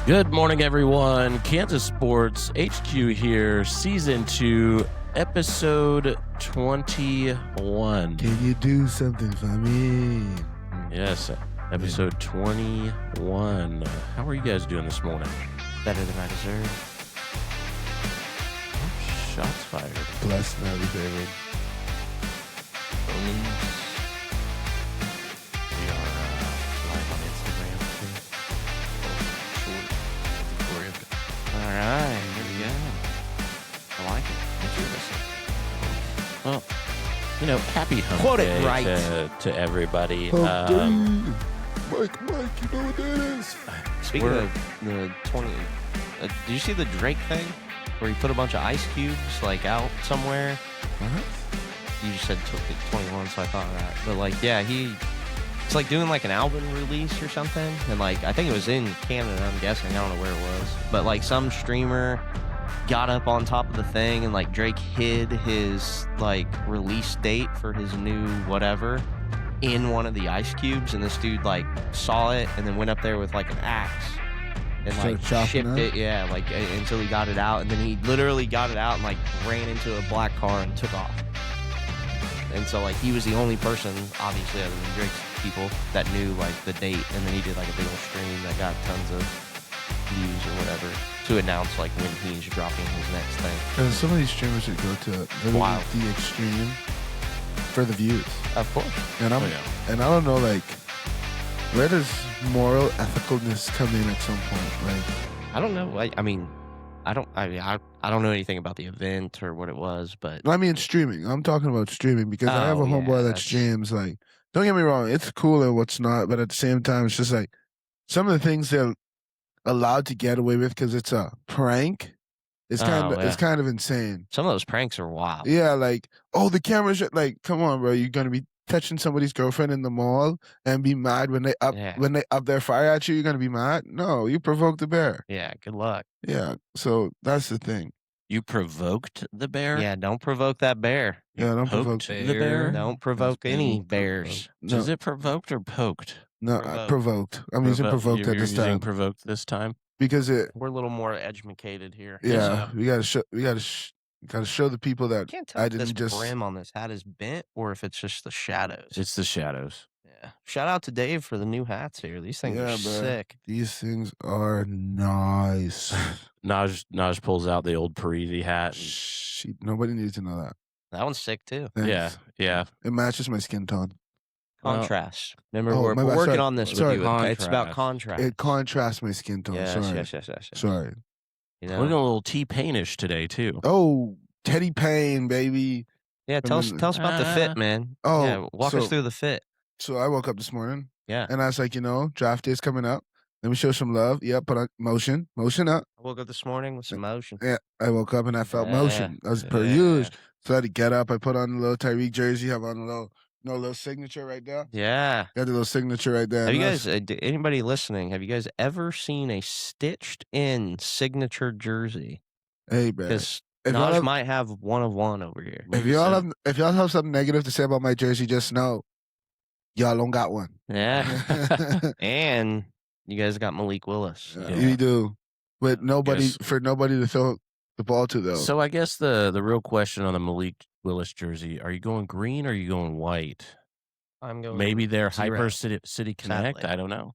Good morning, everyone. Kansas Sports HQ here, Season 2, Episode 21. Can you do something for me? Yes, Episode 21. How are you guys doing this morning? Better than I deserve. Shots fired. Blessed and highly favored. We are live on Instagram. All right, here we go. I like it. Well, happy hump Quote it day right. to everybody. Mike, you know what that is? Speaking of the 20, did you see the Drake thing where he put a bunch of ice cubes out somewhere? What? You just said 21, so I thought of that. But it's doing an album release or something, and I think it was in Canada. I'm guessing. I don't know where it was, but some streamer got up on top of the thing, and Drake hid his release date for his new whatever in one of the ice cubes, and this dude saw it and then went up there with an axe and Started chopping shipped it, until he got it out, and then he literally got it out and ran into a black car and took off. And so he was the only person, obviously, other than Drake's people, that knew the date, and then he did a big old stream that got tons of views or whatever to announce when he's dropping his next thing. And some of these streamers that go to Wild. the extreme for the views. Of course. And and I don't know where does moral ethicalness come in at some point? I don't know. I don't know anything about the event or what it was, but I mean streaming. I'm talking about streaming because I have a homeboy that streams. Don't get me wrong, it's cool and what's not, but at the same time, it's just some of the things they're allowed to get away with because it's a prank. It's kind of insane. some of those pranks are wild. Yeah, the camera's come on, bro. You're gonna be touching somebody's girlfriend in the mall and be mad when they up their fire at you. You're gonna be mad? No, you provoked the bear. Yeah, good luck. Yeah, so that's the thing. You provoked the bear? Yeah, don't provoke that bear. Yeah, don't provoke Poked the bear? Don't provoke any bears. No, Is it provoked or poked? no, provoked. I'm using provoked at this You're using time provoked this time? because We're a little more educated here. yeah, we gotta show the people I that can't tell I if this didn't just. brim on this hat is bent or if it's just the shadows. It's the shadows. Yeah. Shout out to Dave for the new hats here. These things Yeah, are bro. sick. These things are nice. Naj pulls out the old Parisi hat. Nobody needs to know that. That one's sick too. Thanks. Yeah. It matches my skin tone. Well, Contrast. Remember, Oh, we're my bad. working Sorry. on this Sorry. with you. It's about Contrast. contrast. It contrasts my skin tone. Yes, Sorry. yes. Sorry. You We're know? doing a little T-Painish today, too. Oh, Teddy Payne, baby. Yeah, tell us about the fit, man. Oh, yeah, walk us through the fit. So I woke up this morning Yeah. and I was like, draft day's coming up. Let me show some love. Yeah, put on motion up. I woke up this morning with some motion. Yeah, I woke up and I felt Yeah. motion. That was per Yeah. usual. So I had to get up. I put on a little Tyreek jersey. Have on a little signature right there. Yeah. Got the little signature right there. Have you And guys, anybody listening, have you guys ever seen a stitched in signature jersey? hey, man. Because If y'all Naj have- might have one of one over here. If y'all have something negative to say about my jersey, just know y'all don't got one. Yeah. And you guys got Malik Willis. Yeah, we do. With nobody Yes. for nobody to throw the ball to though. So I guess the real question on the Malik Willis jersey, are you going green or are you going white? I'm going. Maybe they're zero. Hyper City Connect. Sadly. I don't know.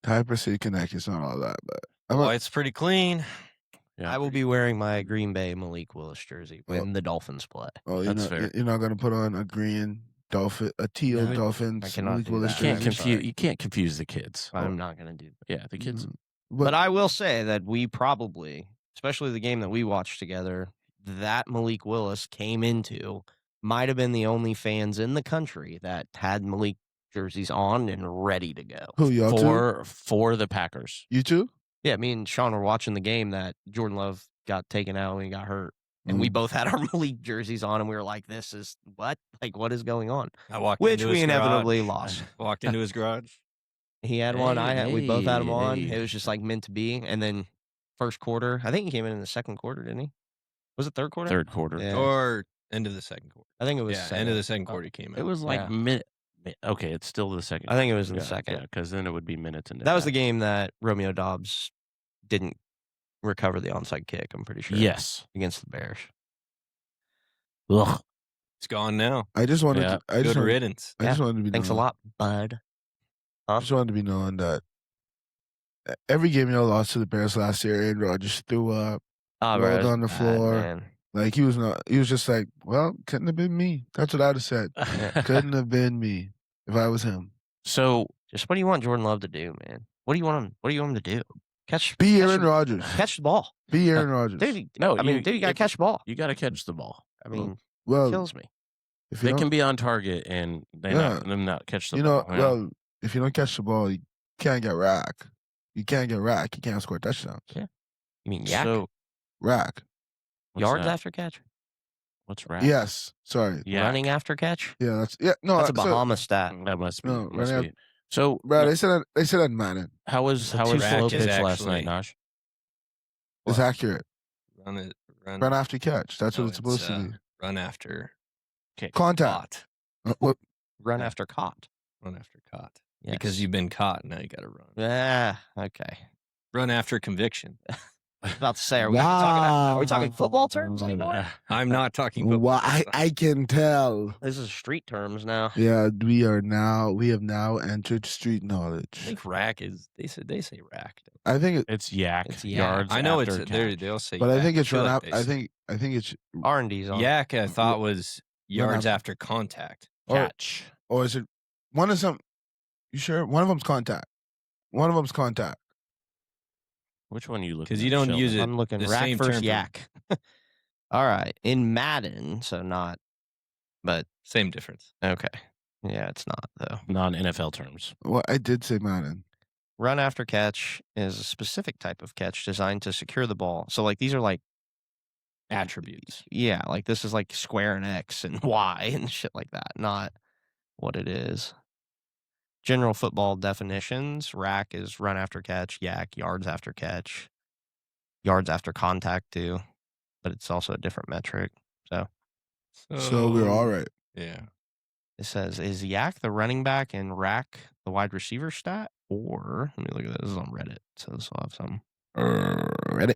Hyper City Connect is not all that, but It's pretty clean. Yeah. I will be wearing my Green Bay Malik Willis jersey when the Dolphins play. That's fair. you're not gonna put on a green dolphin, a teal No, Dolphins. I cannot Malik do Willis that. You can't jersey. confuse. You can't confuse the kids. I'm not going to do that. Yeah, the kids. Mhm. But I will say that we probably, especially the game that we watched together, that Malik Willis came into, might have been the only fans in the country that had Malik jerseys on and ready to go. Who y'all two? For the Packers. You two? Yeah, me and Sean were watching the game that Jordan Love got taken out when he got hurt. And we both had our Malik jerseys on, and we were like, this is what? What is going on? I walked Which into we his inevitably garage. lost. Walked into his garage. He had one, I had. We both had them on. Hey. It was just meant to be. And then first quarter, I think he came in the second quarter, didn't he? Was it third quarter? Third quarter. Yeah. Or end of the second quarter. I think it was Yeah, second. end of the second quarter he came It out. was Yeah. Okay, it's still the second. I think it was in the Yeah, second. Yeah, because then it would be minutes into That was the game that Romeo Dobbs didn't recover the onside kick, I'm pretty sure. Yes. Against the Bears. Ugh. It's gone now. I just wanted Yeah. to. Good riddance. I just wanted to be. Thanks a lot, bud. I just wanted to be known that every game y'all lost to the Bears last year, Aaron Rodgers threw up, rolled on the floor. Man. Like he was not. He was just like, well, couldn't have been me. That's what I'd have said. Couldn't have been me if I was him. So, just what do you want Jordan Love to do, man? What do you want him? What do you want him to do? Be Aaron Rodgers. Catch the ball. Be Aaron Rodgers. Dude, you gotta catch the ball. You gotta catch the ball. I mean, well, it kills me. If they can be on target and them not catch the ball. Well, if you don't catch the ball, you can't get rack. You can't get rack. You can't score touchdowns. Yeah. You mean yak? So, rack. Yards after catch? What's rack? Yes. Sorry. Yak. Running after catch? Yeah. That's a Bahama stat. That must be. No, must running be. So, bro, they said that Madden. How was So slow rack is pitch last night, actually- Nosh? It's accurate. Run Run after catch. That's No, what it's supposed it's, to be. Run after Contact. caught. What? Run after caught. Run after caught. Yes. Because you've been caught, now you got to run. Ah, okay. Run after conviction. I was about to say, are we talking football terms anymore? I'm not talking football. Well, I can tell. This is street terms now. Yeah, we have now entered street knowledge. I think rack is. They say rack. I think It's yak. It's yak. Yards. I know after it's. catch. They'll say. but I yak. think it's feel run like up. they I say- think it's R&D's on. Yak. I thought was yards after- after contact. Catch. or is it one of some? You sure? One of them's contact. One of them's contact. Which one are you looking? Because at, you don't Sheldon? use it. I'm looking the rack same versus term for- yak. All right. In Madden, so not, but Same difference. okay. Yeah, it's not, though. Non-NFL terms. Well, I did say Madden. Run after catch is a specific type of catch designed to secure the ball. So, like, these are like, Attributes. yeah, like this is like square and X and Y and shit like that, not what it is. General football definitions: rack is run after catch, yak, yards after catch, yards after contact too, but it's also a different metric. So we're all right. Yeah. It says, is yak the running back and rack the wide receiver stat? Or, let me look at this. This is on Reddit, so this will have some. Ready?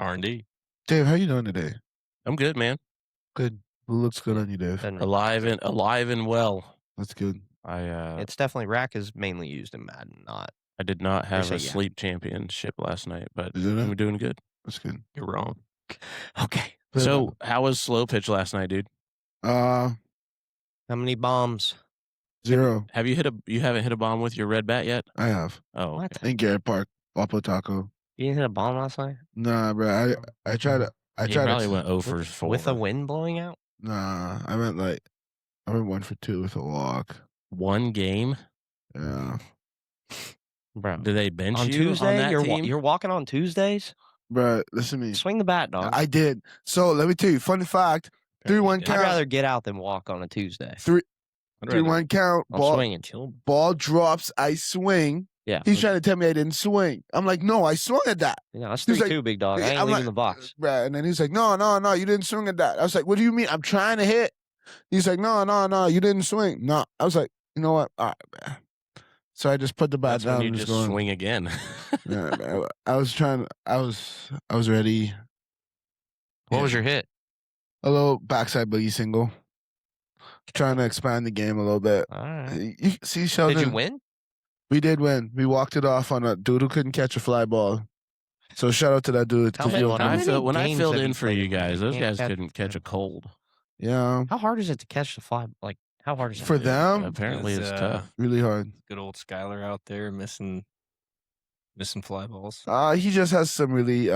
R&D. Dave, how you doing today? I'm good, man. Good. Who looks good on you, Dave? Doesn't- Alive and well. That's good. It's definitely, rack is mainly used in Madden, not. I did not have say a yak. sleep championship last night, but Isn't it? we're doing good. That's good. You're wrong. Okay. So, how was slow pitch last night, dude? How many bombs? 0. Have you haven't hit a bomb with your red bat yet? I have. Oh, What? okay. In Garrett Park, Wapo Taco. You didn't hit a bomb last night? Nah, bro. I tried to. He probably went 0 for 4. With a wind blowing out? Nah, I went 1 for 2 with a walk. One game? Yeah, Bro. Did they bench On you Tuesday? on that team? You're walking on Tuesdays? bro. Listen to me. Swing the bat, dog. I did. So let me tell you. Fun fact. 3-1 I'd count. rather get out than walk on a Tuesday. 3-1 count. I'm Ball, swinging. Chill. ball drops. I swing. Yeah. He's trying to tell me I didn't swing. I'm like, no, I swung at that. Yeah, that's He's 3-2, like- big dog. I ain't I'm leaving like, the box. Bruh, and then he's like, no, you didn't swing at that. I was like, what do you mean? I'm trying to hit. He's like, no, you didn't swing. No. I was like, you know what? All right, man. So I just put the bat That's down when you and just going. swing again. Yeah, man. I was ready. What was your hit? A little backside boogie single. Trying to expand the game a little bit. All right. You see, Sheldon? Did you win? We did win. We walked it off on a dude who couldn't catch a fly ball. So shout out to that dude. How 'cause many- you when don't I, know. when I games filled have in you for played you in guys, that? those You can't guys catch- couldn't catch a cold. Yeah, How hard is it to catch the fly? Like, how hard is it? for them, Apparently, it's tough. really hard. Good old Skylar out there missing fly balls. He just has some really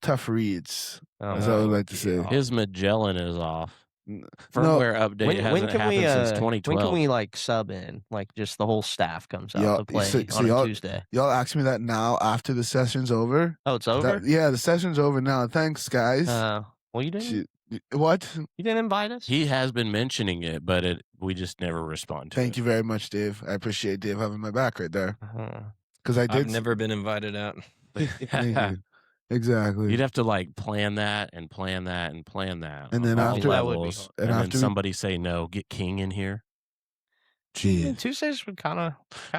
tough reads. Oh, That's what I would like to say. yeah. His Magellan is off. No, Firmware update hasn't happened since 2012. when can we like sub in? Like just the whole staff comes out Yeah, to play so on a y'all- Tuesday. y'all ask me that now after the session's over. Oh, it's over. Yeah, the session's over now. Thanks, guys. Well, you didn't. What? You didn't invite us. He has been mentioning it, but we just never respond to Thank it. you very much, Dave. I appreciate Dave having my back right there. Uh-huh. Because I did. I've never been invited out. Thank you. Exactly. You'd have to like plan that and plan that and plan that And on then all after that would be levels, hard. and and then after somebody say no, get King in here. Yeah, Jeez. Tuesdays would kind of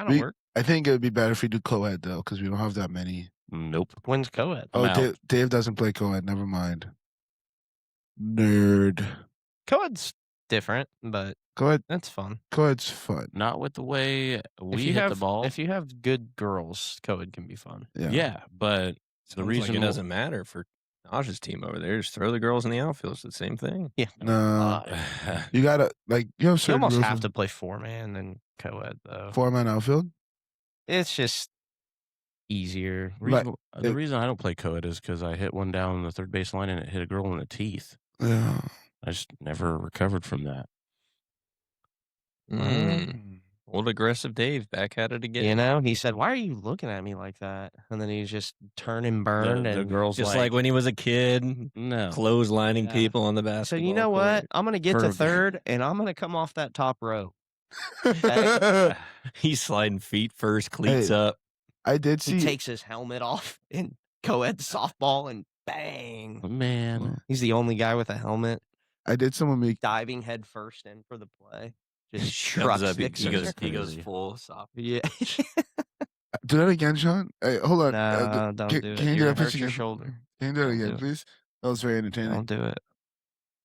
We, work. I think it would be better if we do co-ed though, because we don't have that many. Nope. When's co-ed? I'm Oh, out. Dave doesn't play co-ed. Never mind. Nerd. Co-ed's different, but Co-ed. that's fun. Co-ed's fun. Not with the way we hit the ball. If you have good girls, co-ed can be fun. Yeah. But Sounds reason like it doesn't matter for Naj's team over there. Just throw the girls in the outfield. It's the same thing. Yeah. No. You gotta you have You certain almost rules have with to play 4-man and co-ed though. 4-man outfield. It's just easier. The reason I don't play co-ed is because I hit one down the third base line and it hit a girl in the teeth. Yeah. I just never recovered from that. Old aggressive Dave back at it again. You know, he said, "Why are you looking at me like that?" And then he's just turn and burn. The And girl's Just like when he was a kid, no. clotheslining Yeah. people on the basketball so you know what? court. I'm gonna get to third, and I'm gonna come off that top row. He's sliding feet first, cleats Hey, up. I did see. He takes his helmet off in co-ed softball, and bang! Man, He's the only guy with a helmet I did someone make. diving head first in for the play. Just Comes trucks up, the he goes crazy. full soft. Yeah. Do that again, Sean. Hey, hold on. No, don't do it. Can you do You're that gonna pitch hurt your again? shoulder. Can you do it Don't again, do it. please? That was very entertaining. Don't do it.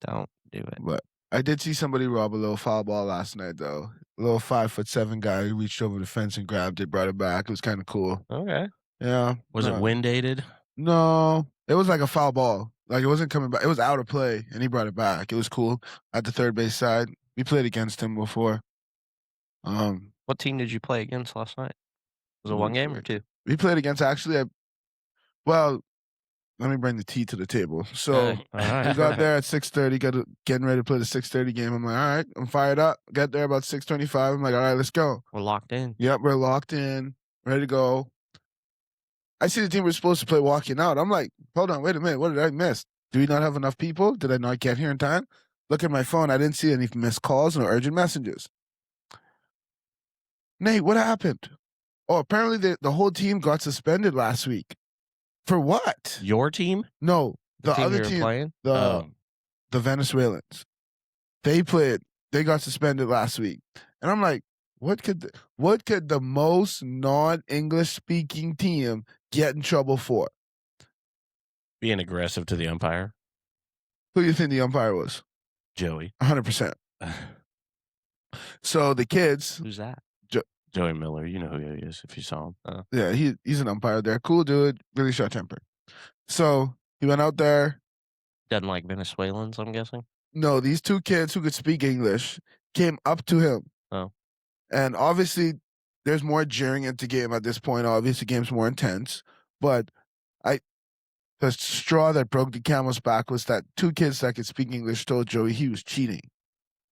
Don't do it. But I did see somebody rob a little foul ball last night, though. A little 5'7" guy who reached over the fence and grabbed it, brought it back. It was kind of cool. Okay. Yeah. was it wind dated? No, it was like a foul ball. Like it wasn't coming back. It was out of play, and he brought it back. It was cool at the third base side. We played against him before. What team did you play against last night? Was it one game or two? We played against actually. Well, let me bring the tea to the table. So All right. we got there at 6:30. Getting ready to play the 6:30 game. I'm like, all right, I'm fired up. Get there about 6:25. I'm like, all right, let's go. We're locked in. Yep, we're locked in, ready to go. I see the team we're supposed to play walking out. I'm like, hold on, wait a minute. What did I miss? Do we not have enough people? Did I not get here in time? Look at my phone. I didn't see any missed calls or urgent messages. Nate, what happened? Oh, apparently the whole team got suspended last week. For what? Your team? No, the team other you were team, playing? the Venezuelans. They got suspended last week. And I'm like, what could the most non-English speaking team get in trouble for? Being aggressive to the umpire? Who do you think the umpire was? Joey. 100%. So the kids, Who's that? Joey Miller. You know who he is if you saw him. yeah, he's an umpire there. Cool dude, really short tempered. So he went out there. Doesn't like Venezuelans, I'm guessing. No, these two kids who could speak English came up to him. Oh. And obviously, there's more jeering at the game at this point. Obviously, the game's more intense. But the straw that broke the camel's back was that two kids that could speak English told Joey he was cheating.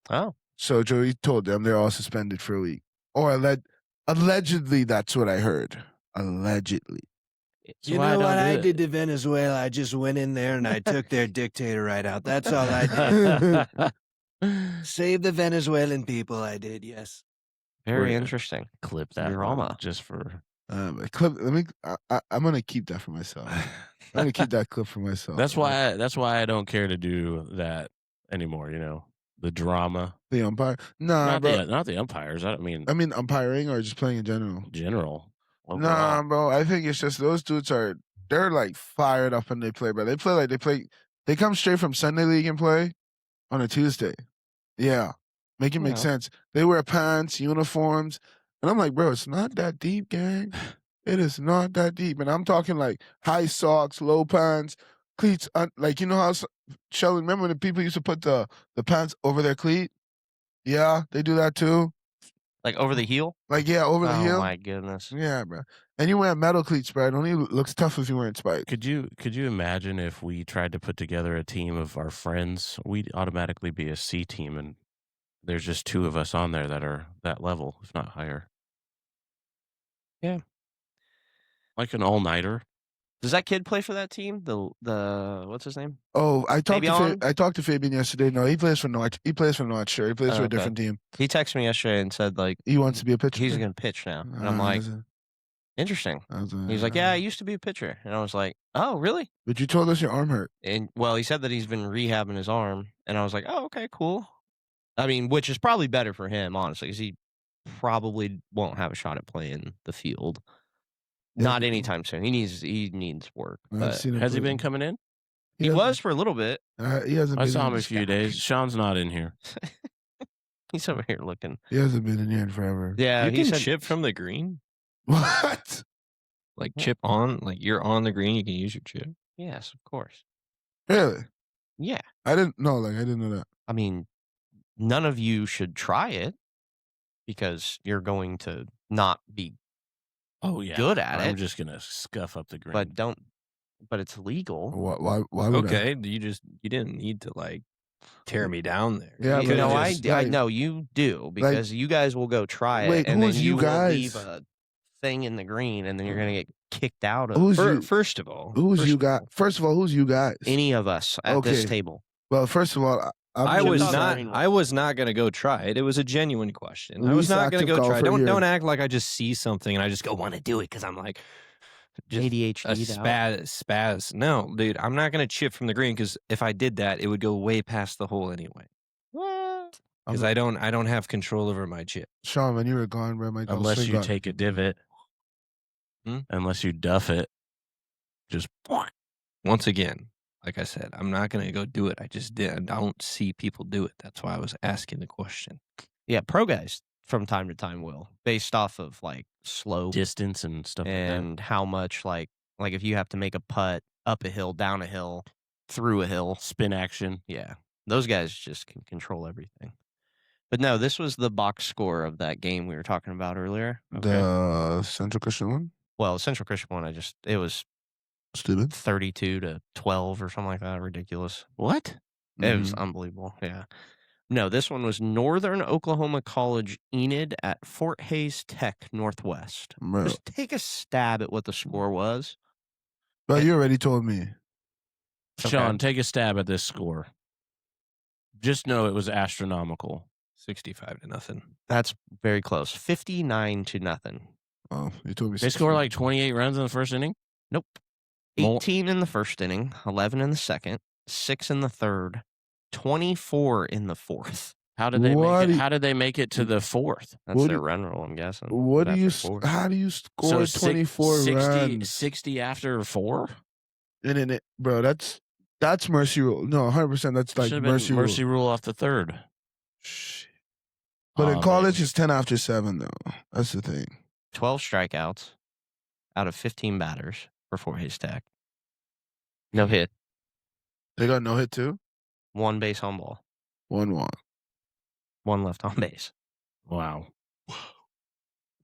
Oh. So Joey told them they're all suspended for a week. Or allegedly, that's what I heard. Allegedly. You know what I did to Venezuela? I just went in there and I took their dictator right out. That's all I did. Save the Venezuelan people, I did, yes. Very interesting. Clip that Drama. one just for. Clip. I'm gonna keep that for myself. I'm gonna keep that clip for myself. That's why I don't care to do that anymore. You know, the drama. The umpire. Nah, bro. Not the umpires. I mean umpiring or just playing in general. General. Nah, Overall. bro. I think it's just those dudes they're like fired up when they play, bro. They come straight from Sunday league and play on a Tuesday. Yeah. Make it make sense. They wear pants, uniforms. And I'm like, bro, it's not that deep, gang. It is not that deep. And I'm talking like high socks, low pants, cleats. Like, you know how, Sheldon, remember when the people used to put the pants over their cleat? Yeah, they do that too. Like over the heel? Like, yeah, over the heel. Oh, my goodness. Yeah, bro. And you wear metal cleats, bro. It only looks tough if you're wearing spikes. Could you imagine if we tried to put together a team of our friends? We'd automatically be a C team, and there's just two of us on there that are that level, if not higher. Yeah. Like an all-nighter. Does that kid play for that team? The what's his name? Oh, I talked to Fabian yesterday. No, he plays for Norwich. He plays for Norwich. Sure, he plays for a different team. He texted me yesterday and said like he wants to be a pitcher. He's going to pitch now, and I'm like, Interesting. He was like, yeah, I used to be a pitcher. And I was like, oh, really? But you told us your arm hurt. And well, he said that he's been rehabbing his arm. And I was like, oh, okay, cool. I mean, which is probably better for him, honestly, because he probably won't have a shot at playing the field. Not anytime soon. He needs work. Has he been coming in? He was for a little bit. He hasn't. I saw him a few days. Sean's not in here. He's over here looking. He hasn't been in here in forever. Yeah, you can chip from the green. What? Like chip on, like you're on the green, you can use your chip. Yes, of course. Really? Yeah. I didn't know that. I mean, none of you should try it because you're going to not be good at it. I'm just gonna scuff up the green. But it's legal. Why would Okay, you didn't need to like tear me down there. Yeah, You but know, just, I know you do because you guys will go try it, Wait, and then who's you you will guys? leave a thing in the green, and then you're gonna get kicked out of. Who's you? First of all, Who's you guys? First of all, who's you guys? Any of us at this Okay. table. Well, first of all, I was just not. saying- I was not going to go try it. It was a genuine question. I was Least not going to active go try. golfer here. Don't act like I just see something and I just go want to do it because I'm like just ADHD. a spaz. No, dude, I'm not going to chip from the green because if I did that, it would go way past the hole anyway. What? Because I don't have control over my chip. Sean, when you were gone, bro, my Unless you take a divot. Hmm? Unless you duff it. Just Once again, like I said, I'm not going to go do it. I just did. I don't see people do it. That's why I was asking the question. Yeah, pro guys from time to time will, based off of like slope distance and stuff and how much like if you have to make a putt up a hill, down a hill, through a hill, spin action. Yeah, those guys just can control everything. But no, this was the box score of that game we were talking about earlier. The Central Christian one. Well, Central Christian one, it was stupid, 32-12 or something like that. Ridiculous. What? It was unbelievable. Yeah. No, this one was Northern Oklahoma College Enid at Fort Hays Tech Northwest. Bro. Just take a stab at what the score was. But you already told me. Sean, take a stab at this score. Just know it was astronomical. 65-0. That's very close. 59-0. Oh, you told me. They scored like 28 runs in the first inning? Nope. 18 in the first inning, 11 in the second, 6 in the third, 24 in the fourth. How did they make it? How did they make it to the fourth? That's their run rule, I'm guessing. What do you? How do you score 24 runs? 60 after 4? And then bro, that's mercy rule. No, 100%. That's like mercy rule off the third. Shit. But in college, it's 10 after 7 though. That's the thing. 12 strikeouts out of 15 batters for Fort Hays Tech. No hit. They got no hit too? 1 base on ball. 1-1. 1 left on base. Wow.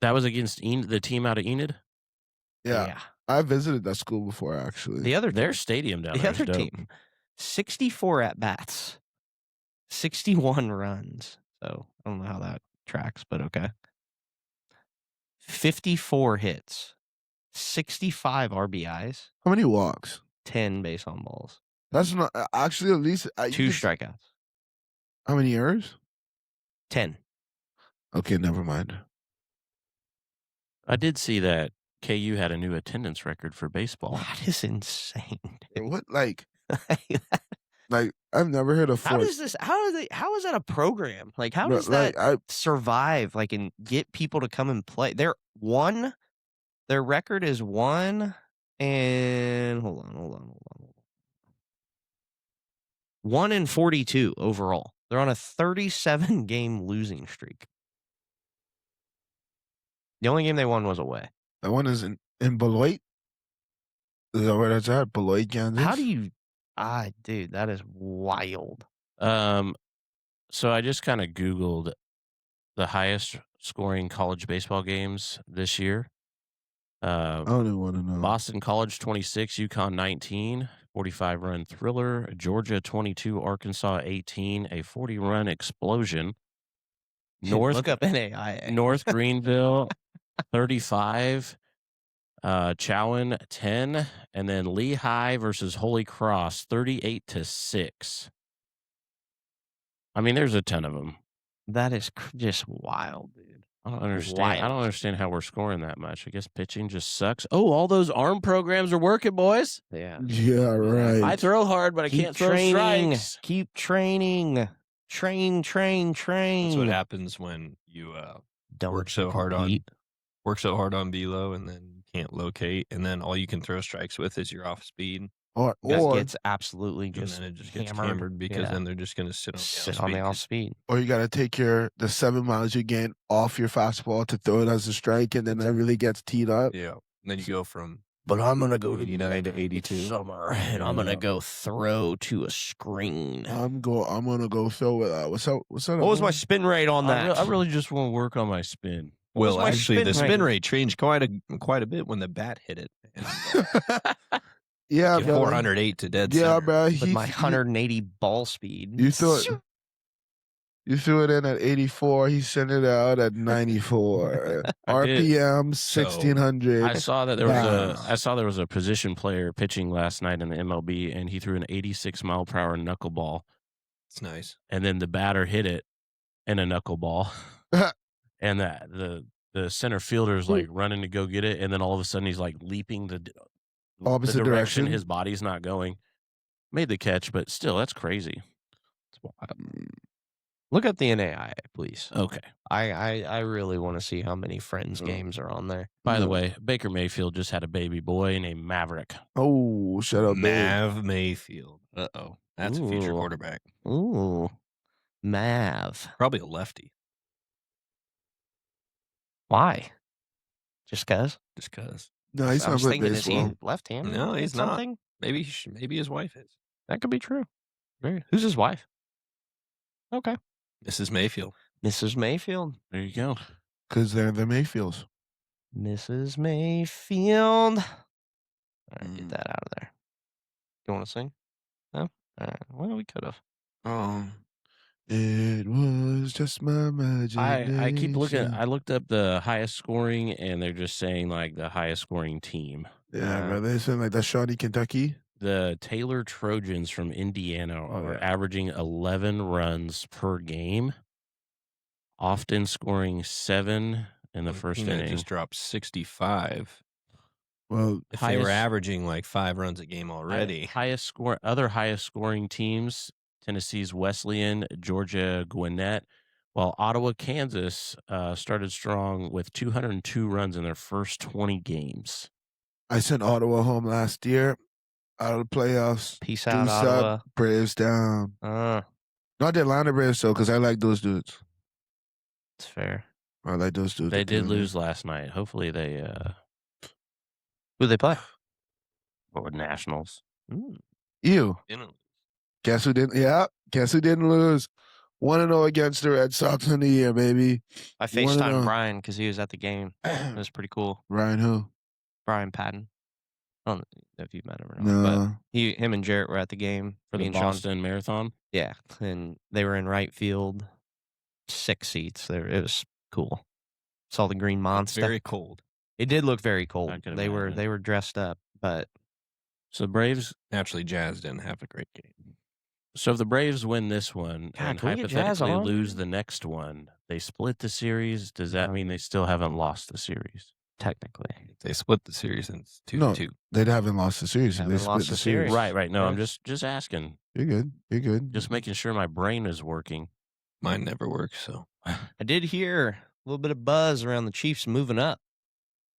That was against the team out of Enid? Yeah. I visited that school before, actually. Their stadium down there. The other team, 64 at bats, 61 runs. So I don't know how that tracks, but okay. 54 hits, 65 RBIs. How many walks? 10 base on balls. That's not actually at least 2 strikeouts. How many errors? 10. Okay, never mind. I did see that KU had a new attendance record for baseball. That is insane. What like I've never heard of How is this? How is that a program? Like how does that survive? Like and get people to come and play? Their record is 1 and hold on. 1 and 42 overall. They're on a 37 game losing streak. The only game they won was away. That one is in Beloit. Is that where that's at? Beloit, Kansas? How do you dude, that is wild. So I just kind of Googled the highest scoring college baseball games this year. I don't even want to know. Boston College 26, UConn 19, 45-run thriller. Georgia 22, Arkansas 18, a 40-run explosion. Look up NAIA. North Greenville 35, Chowan 10, and then Lehigh versus Holy Cross 38-6. I mean, there's a ton of them. That is just wild, dude. I don't understand. I Wild. don't understand how we're scoring that much. I guess pitching just sucks. Oh, all those arm programs are working, boys. Yeah. Yeah, right. I throw hard, but I Keep can't throw training. strikes. Keep training. Train. That's what happens when you Don't work so hard on velo and then you can't locate, and then all you can throw strikes with is your off speed. Or That gets absolutely And just then it just gets hammered. hammered because Yeah. then they're just going to sit on the off speed. speed. or you got to take the 7 miles you gain off your fastball to throw it as a strike, and then that really gets teed up. Yeah. And then you go from But I'm gonna go to 89 to 82. summer, and I'm gonna go throw to a screen. I'm gonna go throw it. What's up? What was my spin rate on that? I really just want to work on my spin. What was Well, my actually, the spin spin rate? rate changed quite a bit when the bat hit it. And Yeah, get bro. 408 to dead Yeah, center. bro. With my 180 ball speed. You threw it in at 84. He sent it out at 94. I did. RPM 1600. I saw that there was a position player pitching last night in the MLB, and he threw an 86 mile per hour knuckleball, It's nice. and then the batter hit it in a knuckleball, and the center fielder's like running to go get it, and then all of a sudden he's like leaping the Opposite direction direction. his body's not going. Made the catch, but still, that's crazy. It's wild. Look up the NAIA, please. Okay. I really want to see how many Friends games are on there. By the way, Baker Mayfield just had a baby boy named Maverick. Oh, shut up, babe. Mav Mayfield. Uh-oh. That's a future Ooh. quarterback. Ooh, Mav. Probably a lefty. Why? Just cause? Just because. No, I he's not was good thinking, is he baseball. left-handed? No, or he's not. something? Maybe his wife is. That could be true. Who's his wife? Okay. Mrs. Mayfield. Mrs. Mayfield. There you go. Because they're the Mayfields. Mrs. Mayfield. All right, get that out of there. You want to sing? No? All right. Well, we could have. It was just my imagination. I keep looking. I looked up the highest scoring, and they're just saying like the highest scoring team. Yeah, bro. They said like that's Shawnee, Kentucky. The Taylor Trojans from Indiana are yeah. averaging 11 runs per game, often scoring 7 in the first inning. Just dropped 65. Well, If they were averaging like 5 runs a game already. Other highest scoring teams: Tennessee's Wesleyan, Georgia Gwinnett, while Ottawa, Kansas started strong with 202 runs in their first 20 games. I sent Ottawa home last year. Out of the playoffs. Peace out, Deuce Ottawa. up, Braves down. Not the Atlanta Braves though, because I like those dudes. It's fair. I like those dudes. They did lose last night. Hopefully they Who they play? or Nationals. You. Didn't. Guess who didn't? Yeah. Guess who didn't lose? 1-0 against the Red Sox in the year, baby. I 1-0. FaceTimed Brian because he was at the game. It was pretty cool. Ryan who? Brian Patton. I don't know if you've met him or not. No. But him and Jarrett were at the game. For Me the and Sean. Boston Marathon? Yeah, and they were in right field. 6 seats. It was cool. Saw the green monster. Very cold. It did look very cold. I could They imagine. were dressed up, but So the Braves. Naturally, Jazz didn't have a great game. So if the Braves win this one God, and can we get Jazz hypothetically on? lose the next one, they split the series. Does that mean they still haven't lost the series? technically, They split the series in 2-2. No. They haven't lost the series. Haven't They split lost the the series. series. Right. No, I'm Yeah. just asking. You're good. You're good. Just making sure my brain is working. Mine never works, so. I did hear a little bit of buzz around the Chiefs moving up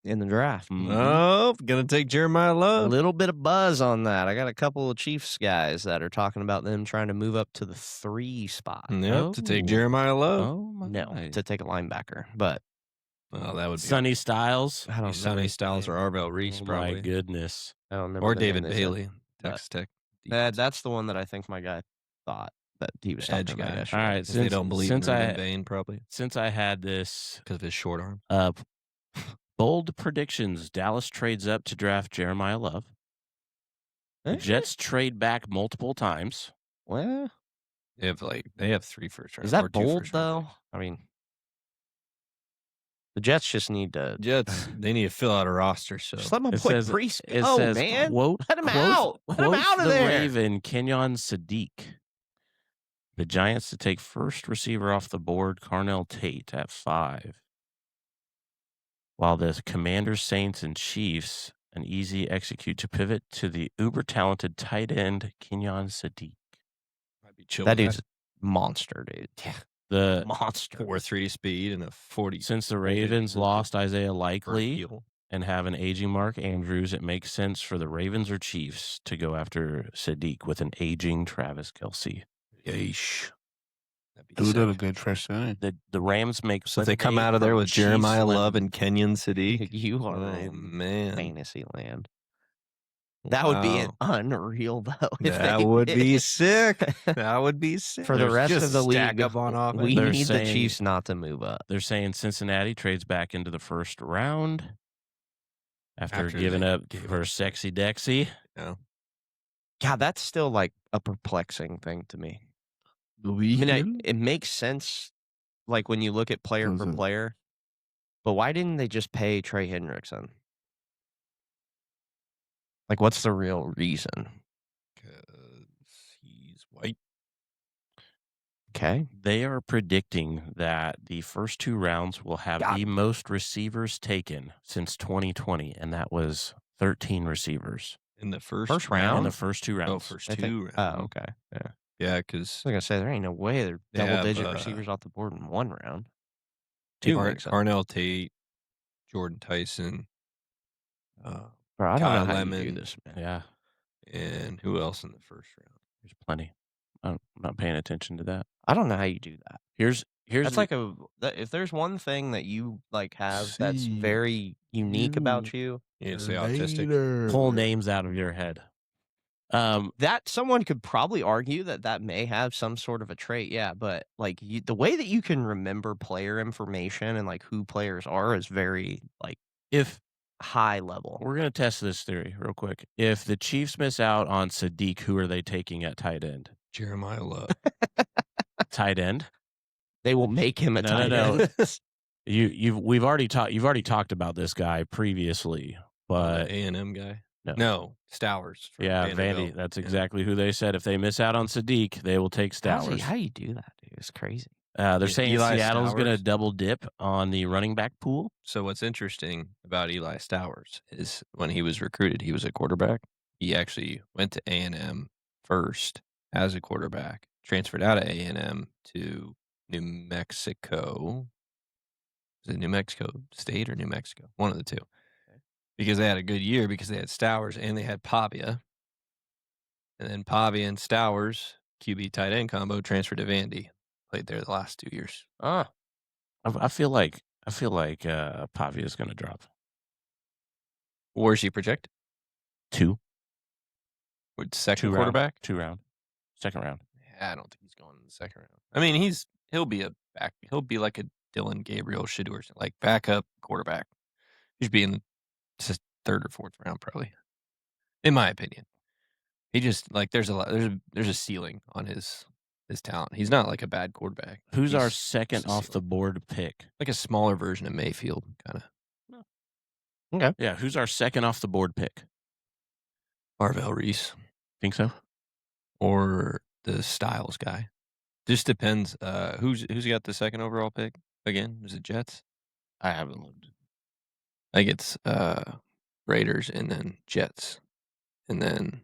in the draft. Oh, gonna take Jeremiah A Love. little bit of buzz on that. I got a couple of Chiefs guys that are talking about them trying to move up to the 3 spot. Yep, to take Oh. Jeremiah Love. Oh my! No, to take a linebacker, but Oh, that would be Sonny Styles. I don't know. Sonny his Styles or name. Arvell Reese, Oh probably. my goodness! I don't remember Or the David name they said. Bailey, Texas Tech. That's the one that I think my guy thought that he was talking Edge about guy. yesterday. All right, If they don't believe in since Ruben Bain, probably I had this because of his short arm. bold predictions: Dallas trades up to draft Jeremiah Love. The Jets trade back multiple times. Well, They have 3 first round. is or that 2 bold first round though? I mean, the Jets just need to picks. Jets, they need to fill out a roster. So just let my It boy says- Priest It go, says, man. Quote, Let him quote- out. Let him quote out of the there. Raven, Kenyon Sadiq. The Giants to take first receiver off the board, Carnell Tate at 5. while the Commanders, Saints, and Chiefs an easy execute to pivot to the uber-talented tight end Kenyon Sadiq. Might be chill That with dude's monster, dude. Yeah, The monster. 4.3 speed and a 40. Since the 40 Ravens lost Isaiah for a Likely heel. and have an aging Mark Andrews, it makes sense for the Ravens or Chiefs to go after Sadiq with an aging Travis Kelce. Yeesh. That'd be Dude did a sick. good first inning. The Rams make So if they come out of there with Jeremiah Love and Kenyon Sadiq. You are Oh, in man. fantasy land. That would be Wow. unreal, though. If That they would did. be sick. That would be sick. For the rest Just of the stack league, up on offense. we They're need the saying- Chiefs not to move up. They're saying Cincinnati trades back into the first round after After giving they up gave for up. Sexy Dexy. Yeah. God, that's still like a perplexing thing to me. The I mean, weekend? it makes sense, like when you look at player Does for it? player. But why didn't they just pay Trey Hendrickson? Like, what's the real reason? Because he's white. Okay. They are predicting that the first two rounds will have God. the most receivers taken since 2020, and that was 13 receivers In the first First in round? the first two rounds. Oh, first I think- two rounds. Oh, okay. Yeah. Yeah, I because was going to say, there ain't no way they're They have, double-digit receivers off the board in one round. Two makes sense. Carnell Tate, Jordan Tyson, Bro, I don't Kyle know how you do Lemon. this, man. Yeah, and who else in the first round? there's plenty. I'm not paying attention to that. I don't know how you do that. Here's That's the- like if there's one thing that you like have that's See very unique about you, You need to say autistic. Later. pull names out of your head. that someone could probably argue that may have some sort of a trait, yeah. But like the way that you can remember player information and like who players are is very like If high level. we're gonna test this theory real quick, if the Chiefs miss out on Sadiq, who are they taking at tight end? Jeremiah Love. Tight end. They will make him a No, tight no, end. You've already talked about this guy previously, but A&M guy. no. Stowers. from yeah, Vanderbilt. Vandy. That's Yeah. exactly who they said. If they miss out on Sadiq, they will take Stowers. How do you do that, dude? It's crazy. They're saying Eli Seattle's going to Stowers. double dip on the running back pool. So what's interesting about Eli Stowers is when he was recruited, he was a quarterback. He actually went to A&M first as a quarterback, transferred out of A&M to New Mexico. Is it New Mexico State or New Mexico? One of the two. Because they had a good year because they had Stowers and they had Pavia. And then Pavia and Stowers, QB tight end combo, transferred to Vandy. Played there the last 2 years. Ah, I feel like Pavia is going to drop Where's he projected? 2 Second round, quarterback? 2 round, second round. Yeah, I don't think he's going in the second round. I mean, he'll be a back. He'll be like a Dylan Gabriel Shador, like backup quarterback. He should be in the third or fourth round, probably. In my opinion, he just like there's a ceiling on his talent. He's not like a bad quarterback. Who's our He's second just a off the ceiling. board pick? Like a smaller version of Mayfield, kind of. okay. Yeah, who's our second off the board pick? Marvell Reese Think so? or the Styles guy. Just depends. Who's got the second overall pick again? Is it Jets? I haven't looked. I think it's Raiders and then Jets and then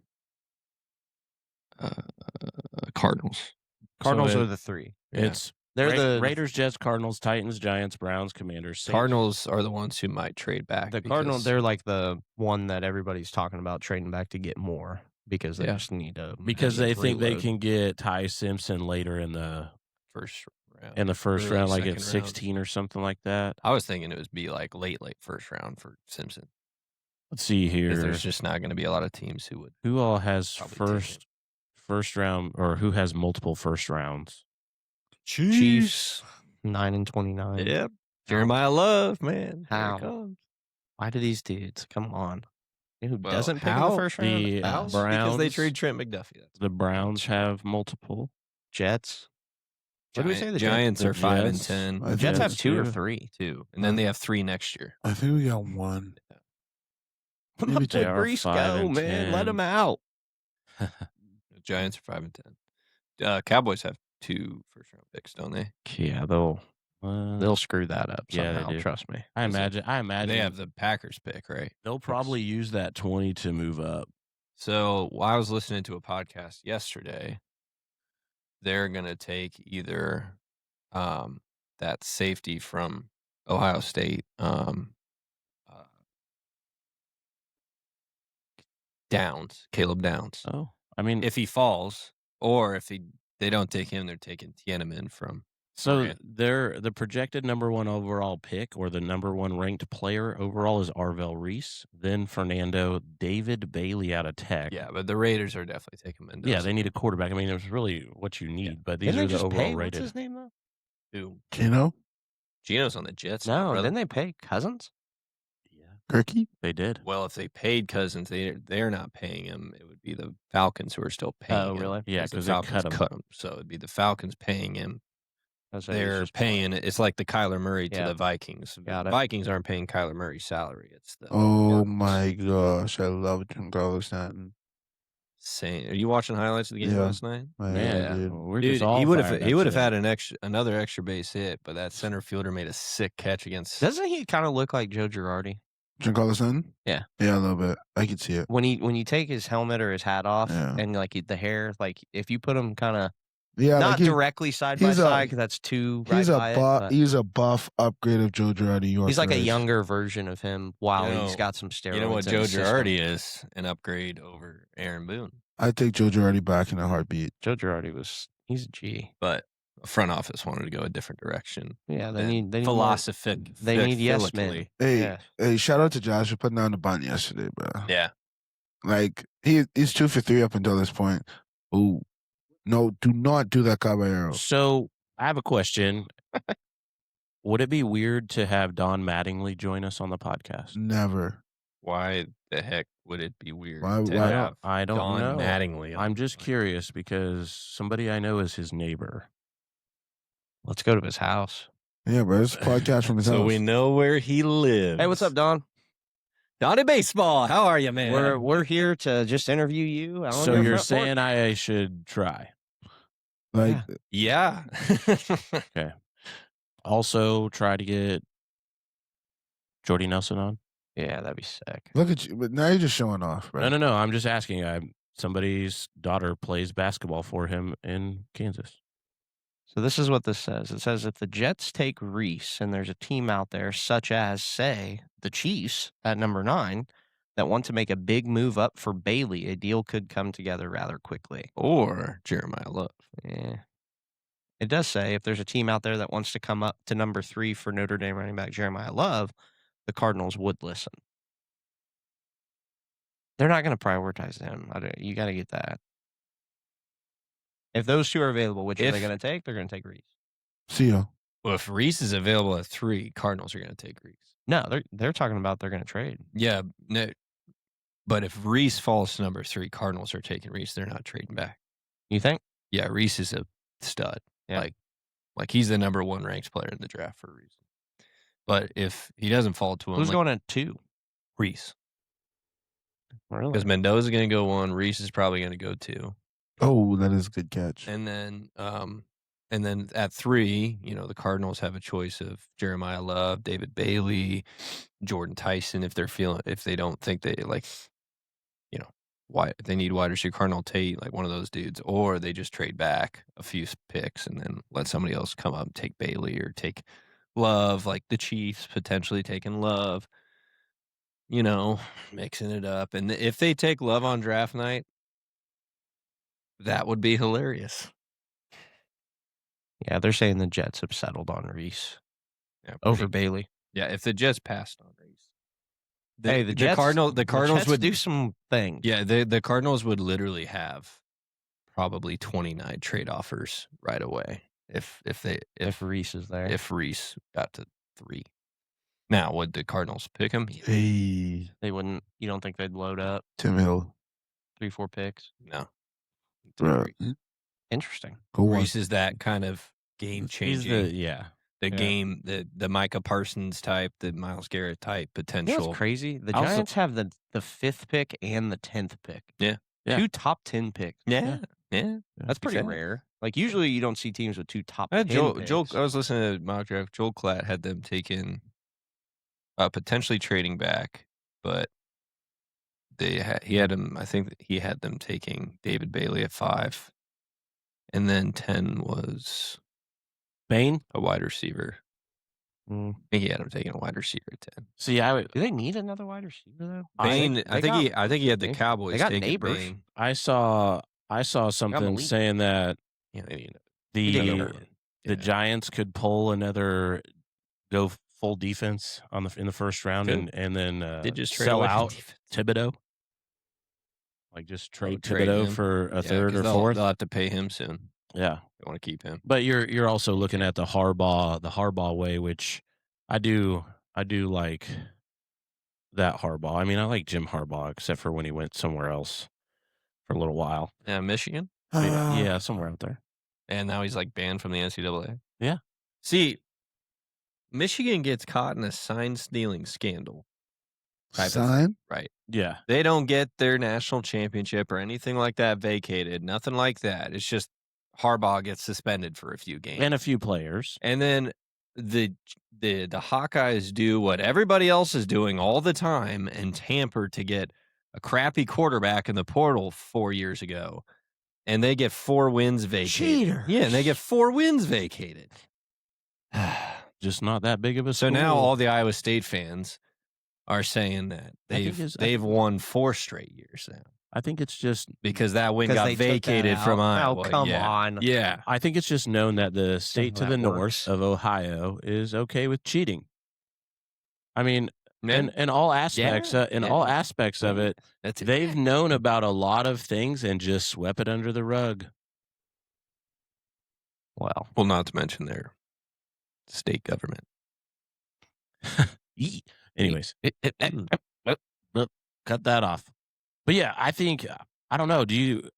Cardinals. Cardinals So are the three. Yeah. It's They're the Raiders, Jets, Cardinals, Titans, Giants, Browns, Commanders. Saints. Cardinals are the ones who might trade back. The Cardinals. because- They're like the one that everybody's talking about trading back to get more because they Yeah. just need to because they think they reload. can get Ty Simpson later in the first round. first early round, like at second round. 16 or something like that. I was thinking it would be like late first round for Simpson. Let's see Because here. there's just not going to be a lot of teams who would. Who all has Probably take first round, or who has multiple first rounds? Chiefs 9-29. Yep. Jeremiah Love, man. Here it How? comes. Why do these dudes? Come on. You know who Well, doesn't pick in how? the first round? The How? Us. Browns. Because they trade Trent McDuffie. That's The Browns have multiple. Jets. What do we say? The Giants The are 5 and Jets. 10. I Jets think have it's 2 or two. 3. 2. And then they have 3 next year. I think we got one. Maybe Let they are Brees 5 go, and man. Let 10. him out. The Giants are 5 and 10. Cowboys have 2 first round picks, don't they? Yeah, they'll They'll screw that up Yeah, somehow. they do. Trust me. I imagine They have the Packers pick, right? they'll probably use that 20 to move up. So while I was listening to a podcast yesterday, they're going to take either that safety from Ohio State, Downs, Caleb Downs. Oh, I mean, If he falls, or if they don't take him, they're taking Tiananmen from. so the projected number 1 overall pick or the number 1 ranked player overall is Arvell Reese, then Fernando, David Bailey out of Tech. Yeah, but the Raiders are definitely taking Mendoza. Yeah, they need a quarterback. I mean, there's really what you need, but these Didn't are they the just overall pay? rated. What's his name though? Who? Gino? Gino's on the Jets. No, now, brother. didn't they pay Cousins? Kirky? They did. Well, if they paid Cousins, they're not paying him. It would be the Falcons who are still paying him. Oh, really? Yeah, the 'cause they Falcons cut him. So it'd be the Falcons paying him. That's They're paying. It's like the Kyler Murray to Yeah. the Vikings. Got The it. Vikings aren't paying Kyler Murray's salary. It's the Oh Cardinals. my gosh, I love Giancarlo Stanton. Are you watching highlights of the game Yeah. last night? Man, dude. we're Dude, just all he would fired have up had today. another extra base hit, but that center fielder made a sick catch against. Doesn't he kind of look like Joe Girardi Giancarlo Stanton? Yeah. Yeah, a little bit. I can see it. when you take his helmet or his hat off Yeah. and like the hair, like if you put him kind of Yeah, not like directly side by he's side because that's too right by it, but he's a buff upgrade of Joe Girardi. he's like a Yorker-ish. younger version of him. While You know- he's got some steroids. You know what in Joe his system. Girardi is? An upgrade over Aaron Boone. I take Joe Girardi back in a heartbeat. Joe Girardi he's a G. But front office wanted to go a different direction. Yeah, they than need more- philosophic. They need yes men. philically. Hey, Yeah. hey, shout out to Josh for putting down the bunt yesterday, bro. Yeah. Like he's 2 for 3 up until this point. Ooh, no, do not do that, Caballero. So I have a question. Would it be weird to have Don Mattingly join us on the podcast? Never. Why the heck would it be weird Why- to why- have I don't Don know. Mattingly? on I'm the just line? curious because somebody I know is his neighbor. Let's go to his house. Yeah, bro. It's a podcast from his So house. we know where he lives. Hey, what's up, Don? Donnie Baseball? How are you, man? We're here to just interview you. out on So your you're front porch. saying I should try. Like, Yeah. Yeah. Also try to get Jordy Nelson on? Yeah, that'd be sick. look at you. But now you're just showing off, bro. No. I'm just asking. Somebody's daughter plays basketball for him in Kansas. So this is what this says. It says if the Jets take Reese and there's a team out there such as, say, the Chiefs at number 9 that want to make a big move up for Bailey, a deal could come together rather quickly. Or Jeremiah Love. Yeah. It does say if there's a team out there that wants to come up to number 3 for Notre Dame running back Jeremiah Love, the Cardinals would listen. They're not going to prioritize him. You got to get that. If those two are available, which are they If- going to take? They're going to take Reese. See ya. Well, if Reese is available at 3, Cardinals are going to take Reese. No, they're talking about they're going to trade. Yeah. No, but if Reese falls to number 3, Cardinals are taking Reese. They're not trading back. You think? Yeah, Reese is a stud. Yeah. Like he's the number 1 ranked player in the draft for a reason. But if he doesn't fall to him, Who's like going at 2? Reese? Really? Because Mendoza's going to go 1, Reese is probably going to go 2. Oh, that is a good catch. And then at 3, the Cardinals have a choice of Jeremiah Love, David Bailey, Jordan Tyson. If they don't think they why they need wide receiver, Cardinal Tate, like one of those dudes, or they just trade back a few picks and then let somebody else come up and take Bailey or take Love, like the Chiefs potentially taking Love. Mixing it up. And if they take Love on draft night, that would be hilarious. Yeah, they're saying the Jets have settled on Reese Yeah, over pretty- Bailey. Yeah, if the Jets passed on Reese. Hey, the Jets, Cardinals Jets would do some things. Yeah, the Cardinals would literally have probably 29 trade offers right away if Reese is there. if Reese got to 3. Now, would the Cardinals pick him? Hey, They wouldn't. You don't think they'd load up Tim Hill. 3-4 picks? No. Bro, Interesting. go on. Reese is that kind of game He's changing. yeah. Game, the Micah Parsons type, the Myles Garrett type You know potential. what's crazy? The Also- Giants have the 5th pick and the 10th pick. Yeah. 2 top 10 picks. Yeah. Yeah, That's pretty fair. rare. Like usually you don't see teams with 2 top 10 Joel, picks. I was listening to mock draft. Joel Klatt had them taking, potentially trading back, but he had him. I think that he had them taking David Bailey at 5, and then 10 was Bain? a wide receiver. Mm. I think he had him taking a wide receiver at 10. See, Do they need another wide receiver though? Bain, I think he had the Cowboys They got taking Neighbors. Bain. I saw something Malik. saying that Yeah, they need the Yeah. Giants could pull another go full defense in the first round Could. and then They just trade sell away from out defense. Thibodeau. Like just trade trade Thibodeau him. for a Yeah, third 'cause or fourth. They'll have to pay him soon. Yeah. They want to keep him. But you're also looking at the Harbaugh way, which I do like that Harbaugh. I mean, I like Jim Harbaugh, except for when he went somewhere else for a little while. Yeah, Michigan. Yeah, somewhere out there. And now he's like banned from the NCAA. Yeah. See, Michigan gets caught in a sign stealing scandal. Sign? Right. Yeah. They don't get their national championship or anything like that vacated. Nothing like that. It's just Harbaugh gets suspended for a few games. And a few players. And then the Hawkeyes do what everybody else is doing all the time and tamper to get a crappy quarterback in the portal 4 years ago. And they get 4 wins vacated. Cheaters. Yeah, and they get 4 wins vacated. Just not that big of a So school. now all the Iowa State fans are saying that they've won 4 straight years now. I think it's just because that win 'Cause got they took that vacated from out. Iowa. Oh, come on. Yeah. I think it's just known that the state to that the north works. of Ohio is okay with cheating. I mean, Man, in all aspects, all aspects of it, that's it. they've known about a lot of things and just swept it under the rug. Well, not to mention their state government. Anyways, cut that off. But yeah, I think I don't know. Do you?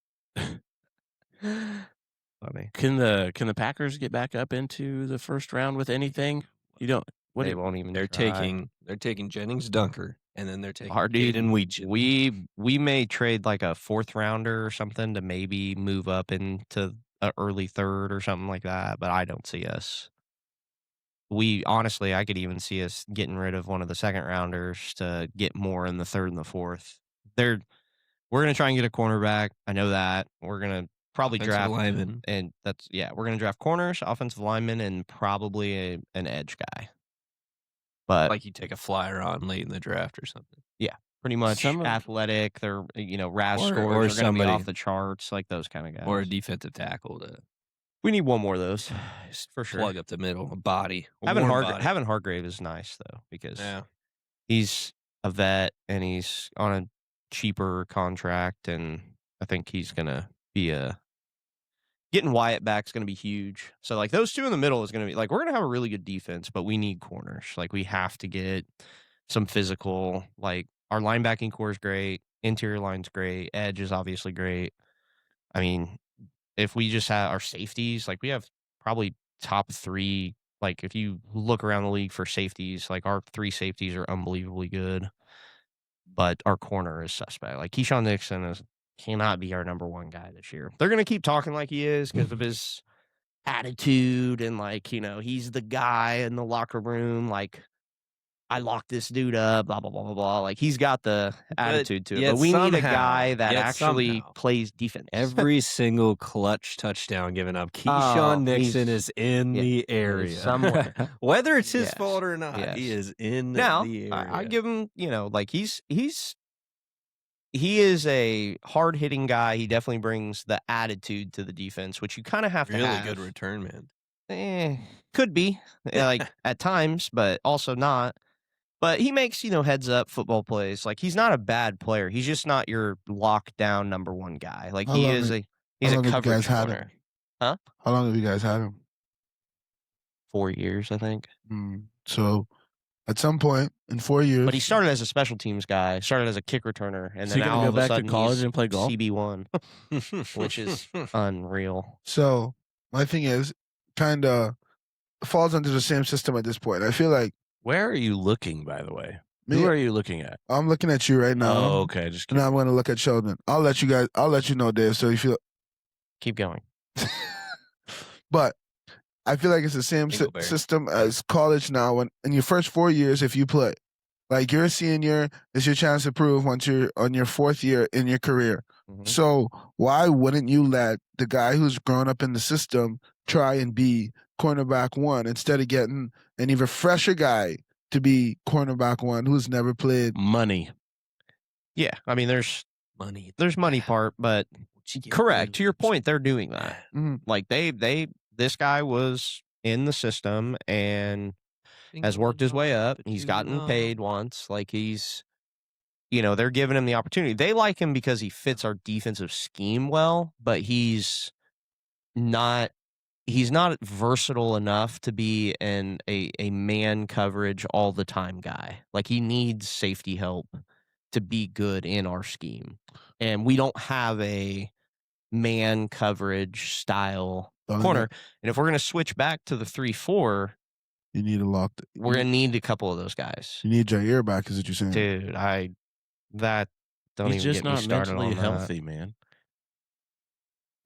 funny. Can the Packers get back up into the first round with anything? You don't. What They won't even. They're try. taking Jennings Dunker, and then they're taking Our dude, Caden Weech. we may trade like a 4th rounder or something to maybe move up into an early 3rd or something like that. But I don't see us. Honestly, I could even see us getting rid of one of the 2nd rounders to get more in the 3rd and the 4th. We're gonna try and get a cornerback. I know that we're gonna probably Offensive draft lineman. and we're gonna draft corners, offensive linemen, and probably an edge guy. But Like you take a flyer on late in the draft or something. pretty much Some of- athletic. They're RAS Or scores are going to be somebody- off the charts, like those kind of guys. Or a defensive tackle to we need one more of those for sure. plug up the middle, a body. Having body. Hargrave is nice though because Yeah. he's a vet and he's on a cheaper contract, and I think he's gonna be getting Wyatt back is gonna be huge. So like those two in the middle is gonna be like we're gonna have a really good defense, but we need corners. Like we have to get some physical. Like our linebacking core is great, interior line's great, edge is obviously great. I mean, if we just have our safeties, like we have probably top 3. Like if you look around the league for safeties, like our 3 safeties are unbelievably good, but our corner is suspect. Like Keyshawn Nixon cannot be our number 1 guy this year. They're gonna keep talking like he is because of his attitude and like he's the guy in the locker room. Like I locked this dude up, blah blah blah blah blah. Like he's got the attitude to it, yet but we need a somehow- guy that yet actually somehow, plays defense. Every single clutch touchdown given up, Oh, Keyshawn Nixon he's- is in the area. somewhere. Whether it's his Yes. fault or not, Yes. he is in Now, the area. I give him, like he is a hard hitting guy. He definitely brings the attitude to the defense, which you kind of have to really have. good return man. Could be like at times, but also not. But he makes heads up football plays. Like he's not a bad player. He's just not your lockdown number 1 guy. Like How he long is have- he's how a long have you coverage guys had corner. How long have you guys had him? 4 years, I think. So at some point in 4 years, But he started as a special teams guy. Started as a kick returner, and So then you gonna all go of a back to sudden college he's and play golf? CB1, which is unreal. So my thing is kind of falls under the same system at this point. I feel like Where are you looking, by the way? me, Who are you looking at? I'm looking at you right now. Oh, okay. Just And I'm going to look at Sheldon. I'll let you know, Dave. So if you Keep going. But I feel like it's the same system as college now. When in your first 4 years, if you play, like you're a senior, it's your chance to prove once you're on your 4th year in your career. Mm-hmm. So why wouldn't you let the guy who's grown up in the system try and be cornerback 1 instead of getting an even fresher guy to be cornerback 1 who's never played? Money. Yeah, I mean, there's money part, but correct. To your point, they're doing that. Mm-hmm. Like this guy was in the system and has worked his way up. He's gotten paid once. Like he's, they're giving him the opportunity. They like him because he fits our defensive scheme well, but he's not versatile enough to be a man coverage all the time guy. Like he needs safety help to be good in our scheme. And we don't have a man coverage style corner. And if we're going to switch back to the 3-4, you need a lock. We're going to need a couple of those guys. You need Jair back, is what you're saying. Dude, He's just not mentally healthy, man.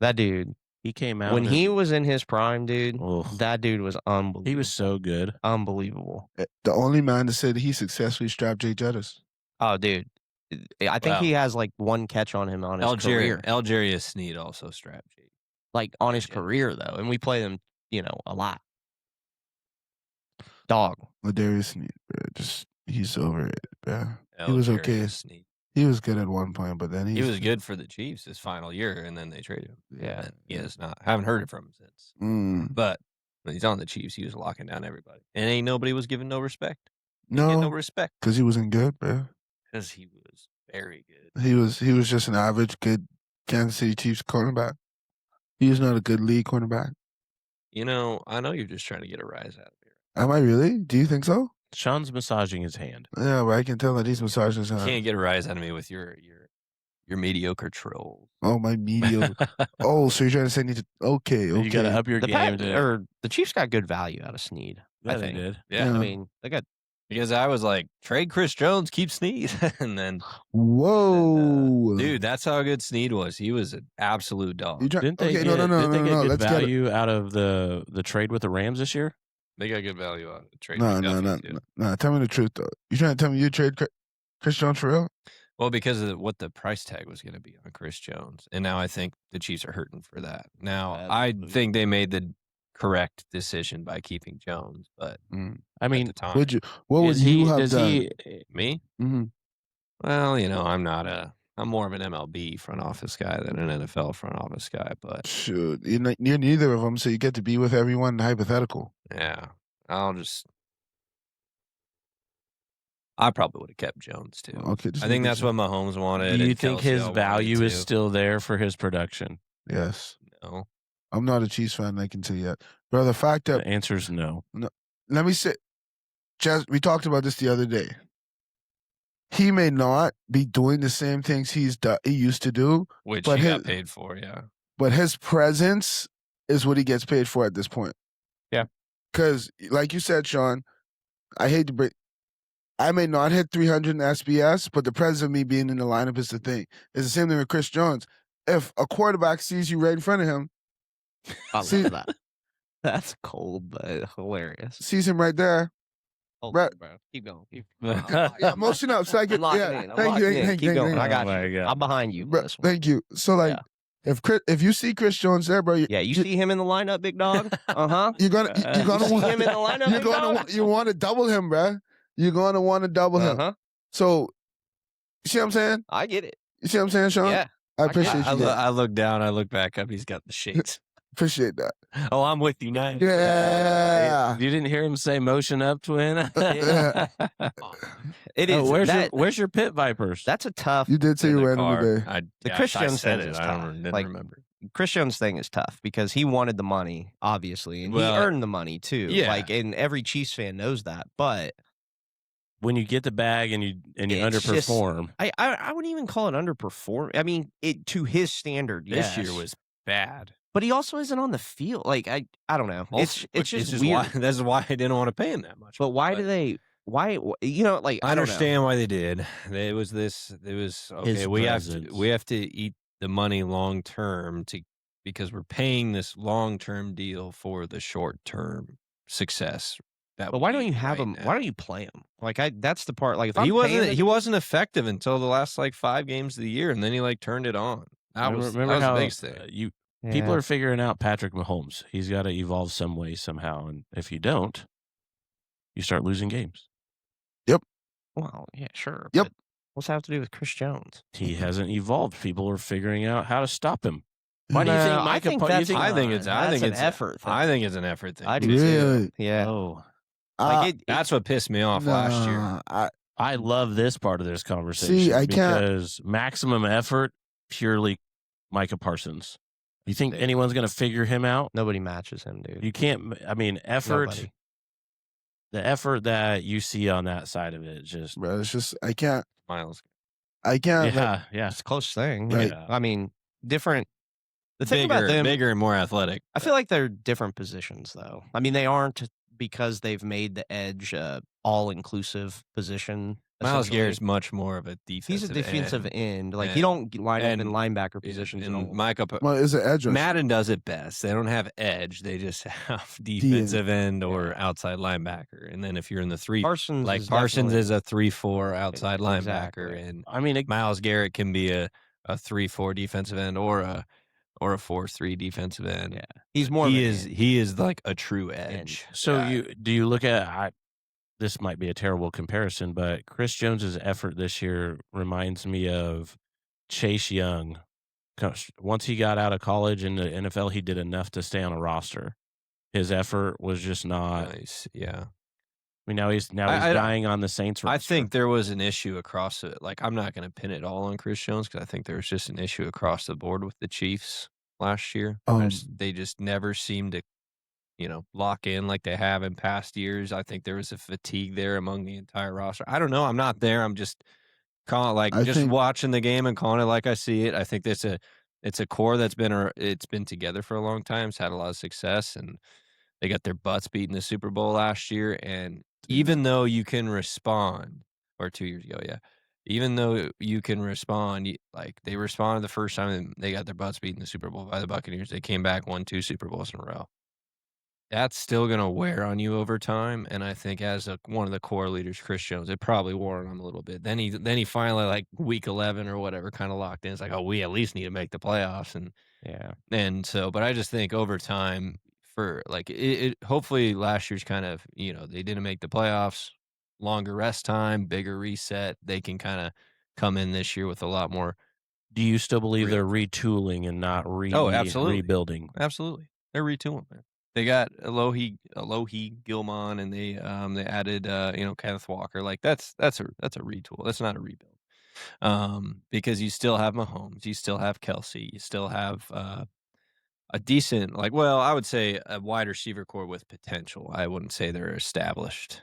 That dude. He came out when he was in his prime, dude. That dude was unbelievable. He was so good. Unbelievable. The only man to say that he successfully strapped Jay Jettis. Oh, dude. I think he has like 1 catch on him on his career. Algeria Sneed also strapped Jay. Like on his career, though. And we play them, a lot. Dog. Ladarius Sneed, bro. He's over it, bro. He was okay. Sneed. He was good at one point, but then he was good for the Chiefs his final year, and then they traded him. Yeah. He has not. Haven't heard it from him since. But when he's on the Chiefs, he was locking down everybody. And ain't nobody was giving no respect. No respect. Because he wasn't good, bro. Because he was very good. He was just an average, good Kansas City Chiefs cornerback. He was not a good league cornerback. I know you're just trying to get a rise out of here. Am I really? Do you think so? Sean's massaging his hand. Yeah, but I can tell that he's massaging his hand. You can't get a rise out of me with your mediocre trolls. Oh, my mediocre. Oh, so you're trying to say I need to... Okay. You got to up your game. The Chiefs got good value out of Sneed. Yeah, they did. Yeah. I mean, they got... Because I was like, trade Chris Jones, keep Sneed. And then... Whoa. Dude, that's how good Sneed was. He was an absolute dog. Didn't they get good value out of the trade with the Rams this year? They got good value out of the trade. No. Tell me the truth, though. You trying to tell me you trade Chris Jones for real? Well, because of what the price tag was going to be on Chris Jones. And now I think the Chiefs are hurting for that. Now, I think they made the correct decision by keeping Jones. But, I mean, at the time, what would you have done? Me? Mm-hmm. Well, I'm more of an MLB front office guy than an NFL front office guy, but... Shoot, you're neither of them, so you get to be with everyone hypothetical. Yeah, I probably would have kept Jones, too. Okay, I think that's what Mahomes wanted. Do you think his value is still there for his production? Yes. No. I'm not a Chiefs fan, I can tell you that. Bro, the fact that... The answer is no. Let me say... we talked about this the other day. He may not be doing the same things he used to do. Which he got paid for, yeah. But his presence is what he gets paid for at this point. Yeah. Because, like you said, Sean, I hate to break... I may not hit 300 in SBS, but the presence of me being in the lineup is the thing. It's the same thing with Chris Jones. If a quarterback sees you right in front of him... I love that. That's cold, but hilarious. Sees him right there. Bro. Keep going. Motion up. So I can, thank you. Keep going. I got you. I'm behind you. Bro, thank you. So, if you see Chris Jones there, bro, you see him in the lineup, big dog. You're gonna want him in the lineup. You want to double him, bro. You're gonna want to double him. So, you see what I'm saying? I get it. You see what I'm saying, Sean? Yeah. I appreciate you. I look down. I look back up. He's got the shades. Appreciate that. Oh, I'm with you now. Yeah. You didn't hear him say motion up, twin? It is. Where's your pit vipers? That's a tough. You did say you ran them today. The Chris Jones thing is tough. I didn't remember. Chris Jones thing is tough because he wanted the money, obviously, and he earned the money too. Yeah. And every Chiefs fan knows that. But when you get the bag and you underperform, I wouldn't even call it underperform. I mean, to his standard, this year was bad. But he also isn't on the field. Like I don't know. It's just weird. That's why I didn't want to pay him that much. But why do they? Why I understand why they did. It was okay. We have to eat the money long term to because we're paying this long-term deal for the short-term success. But why don't you have him? Why don't you play him? Like that's the part. Like if he wasn't effective until the last like 5 games of the year, and then he like turned it on. That was how the biggest thing. People are figuring out Patrick Mahomes. He's got to evolve some way somehow, and if you don't, you start losing games. Yep. Well, yeah, sure. Yep. But what's that have to do with Chris Jones? He hasn't evolved. People are figuring out how to stop him. Why do you think Micah? I think it's an effort thing. I think it's an effort thing. I do Really? too. Yeah. Oh, that's what pissed me off last year. I love this part of this conversation. See, I can't because maximum effort, purely Micah Parsons. You think anyone's going to figure him out? Nobody matches him, dude. You can't. I mean, effort. Nobody. The effort that you see on that side of it, just bro, it's just I can't. Miles. I can't. Yeah. It's a close thing. Like, Yeah. I mean, different. The thing Bigger, about them, bigger and more athletic. I feel like they're different positions, though. I mean, they aren't because they've made the edge all-inclusive position. Miles Garrett's much more of a defensive. He's a defensive end. Like he And- don't line up in and- linebacker positions at all. And Micah, well, is it edge? Madden does it best. They don't have edge. They just have defensive end or outside linebacker. And then if you're in the three, Parsons is a 3-4 outside linebacker, Exactly. and I mean, Miles Garrett can be a 3-4 defensive end or a 4-3 defensive end. Yeah, he's more. He is like a true edge. so guy. do you look at? This might be a terrible comparison, but Chris Jones's effort this year reminds me of Chase Young. Once he got out of college in the NFL, he did enough to stay on a roster. His effort was just not. Nice. Yeah. I mean, now he's dying on the Saints roster. I think there was an issue across it. Like, I'm not going to pin it all on Chris Jones because I think there was just an issue across the board with the Chiefs last year. They just never seemed to, lock in like they have in past years. I think there was a fatigue there among the entire roster. I don't know. I'm not there. I'm just calling watching the game and calling it like I see it. I think it's a core that's been together for a long time. It's had a lot of success, and they got their butts beat in the Super Bowl last year. And even though you can respond, or 2 years ago, yeah. Even though you can respond, like they responded the first time and they got their butts beat in the Super Bowl by the Buccaneers. They came back, won 2 Super Bowls in a row. That's still going to wear on you over time. And I think as one of the core leaders, Chris Jones, it probably wore on him a little bit. Then he finally, like week 11 or whatever, kind of locked in. It's like, oh, we at least need to make the playoffs. And so, but I just think over time for like it hopefully last year's kind of, they didn't make the playoffs, longer rest time, bigger reset. They can kind of come in this year with a lot more. Do you still believe they're retooling and not absolutely. rebuilding? Absolutely. They're retooling, man. They got Alohi Gilman, and they added Kenneth Walker. Like that's a retool. That's not a rebuild. Because you still have Mahomes, you still have Kelsey, you still have a decent, I would say a wide receiver core with potential. I wouldn't say they're established,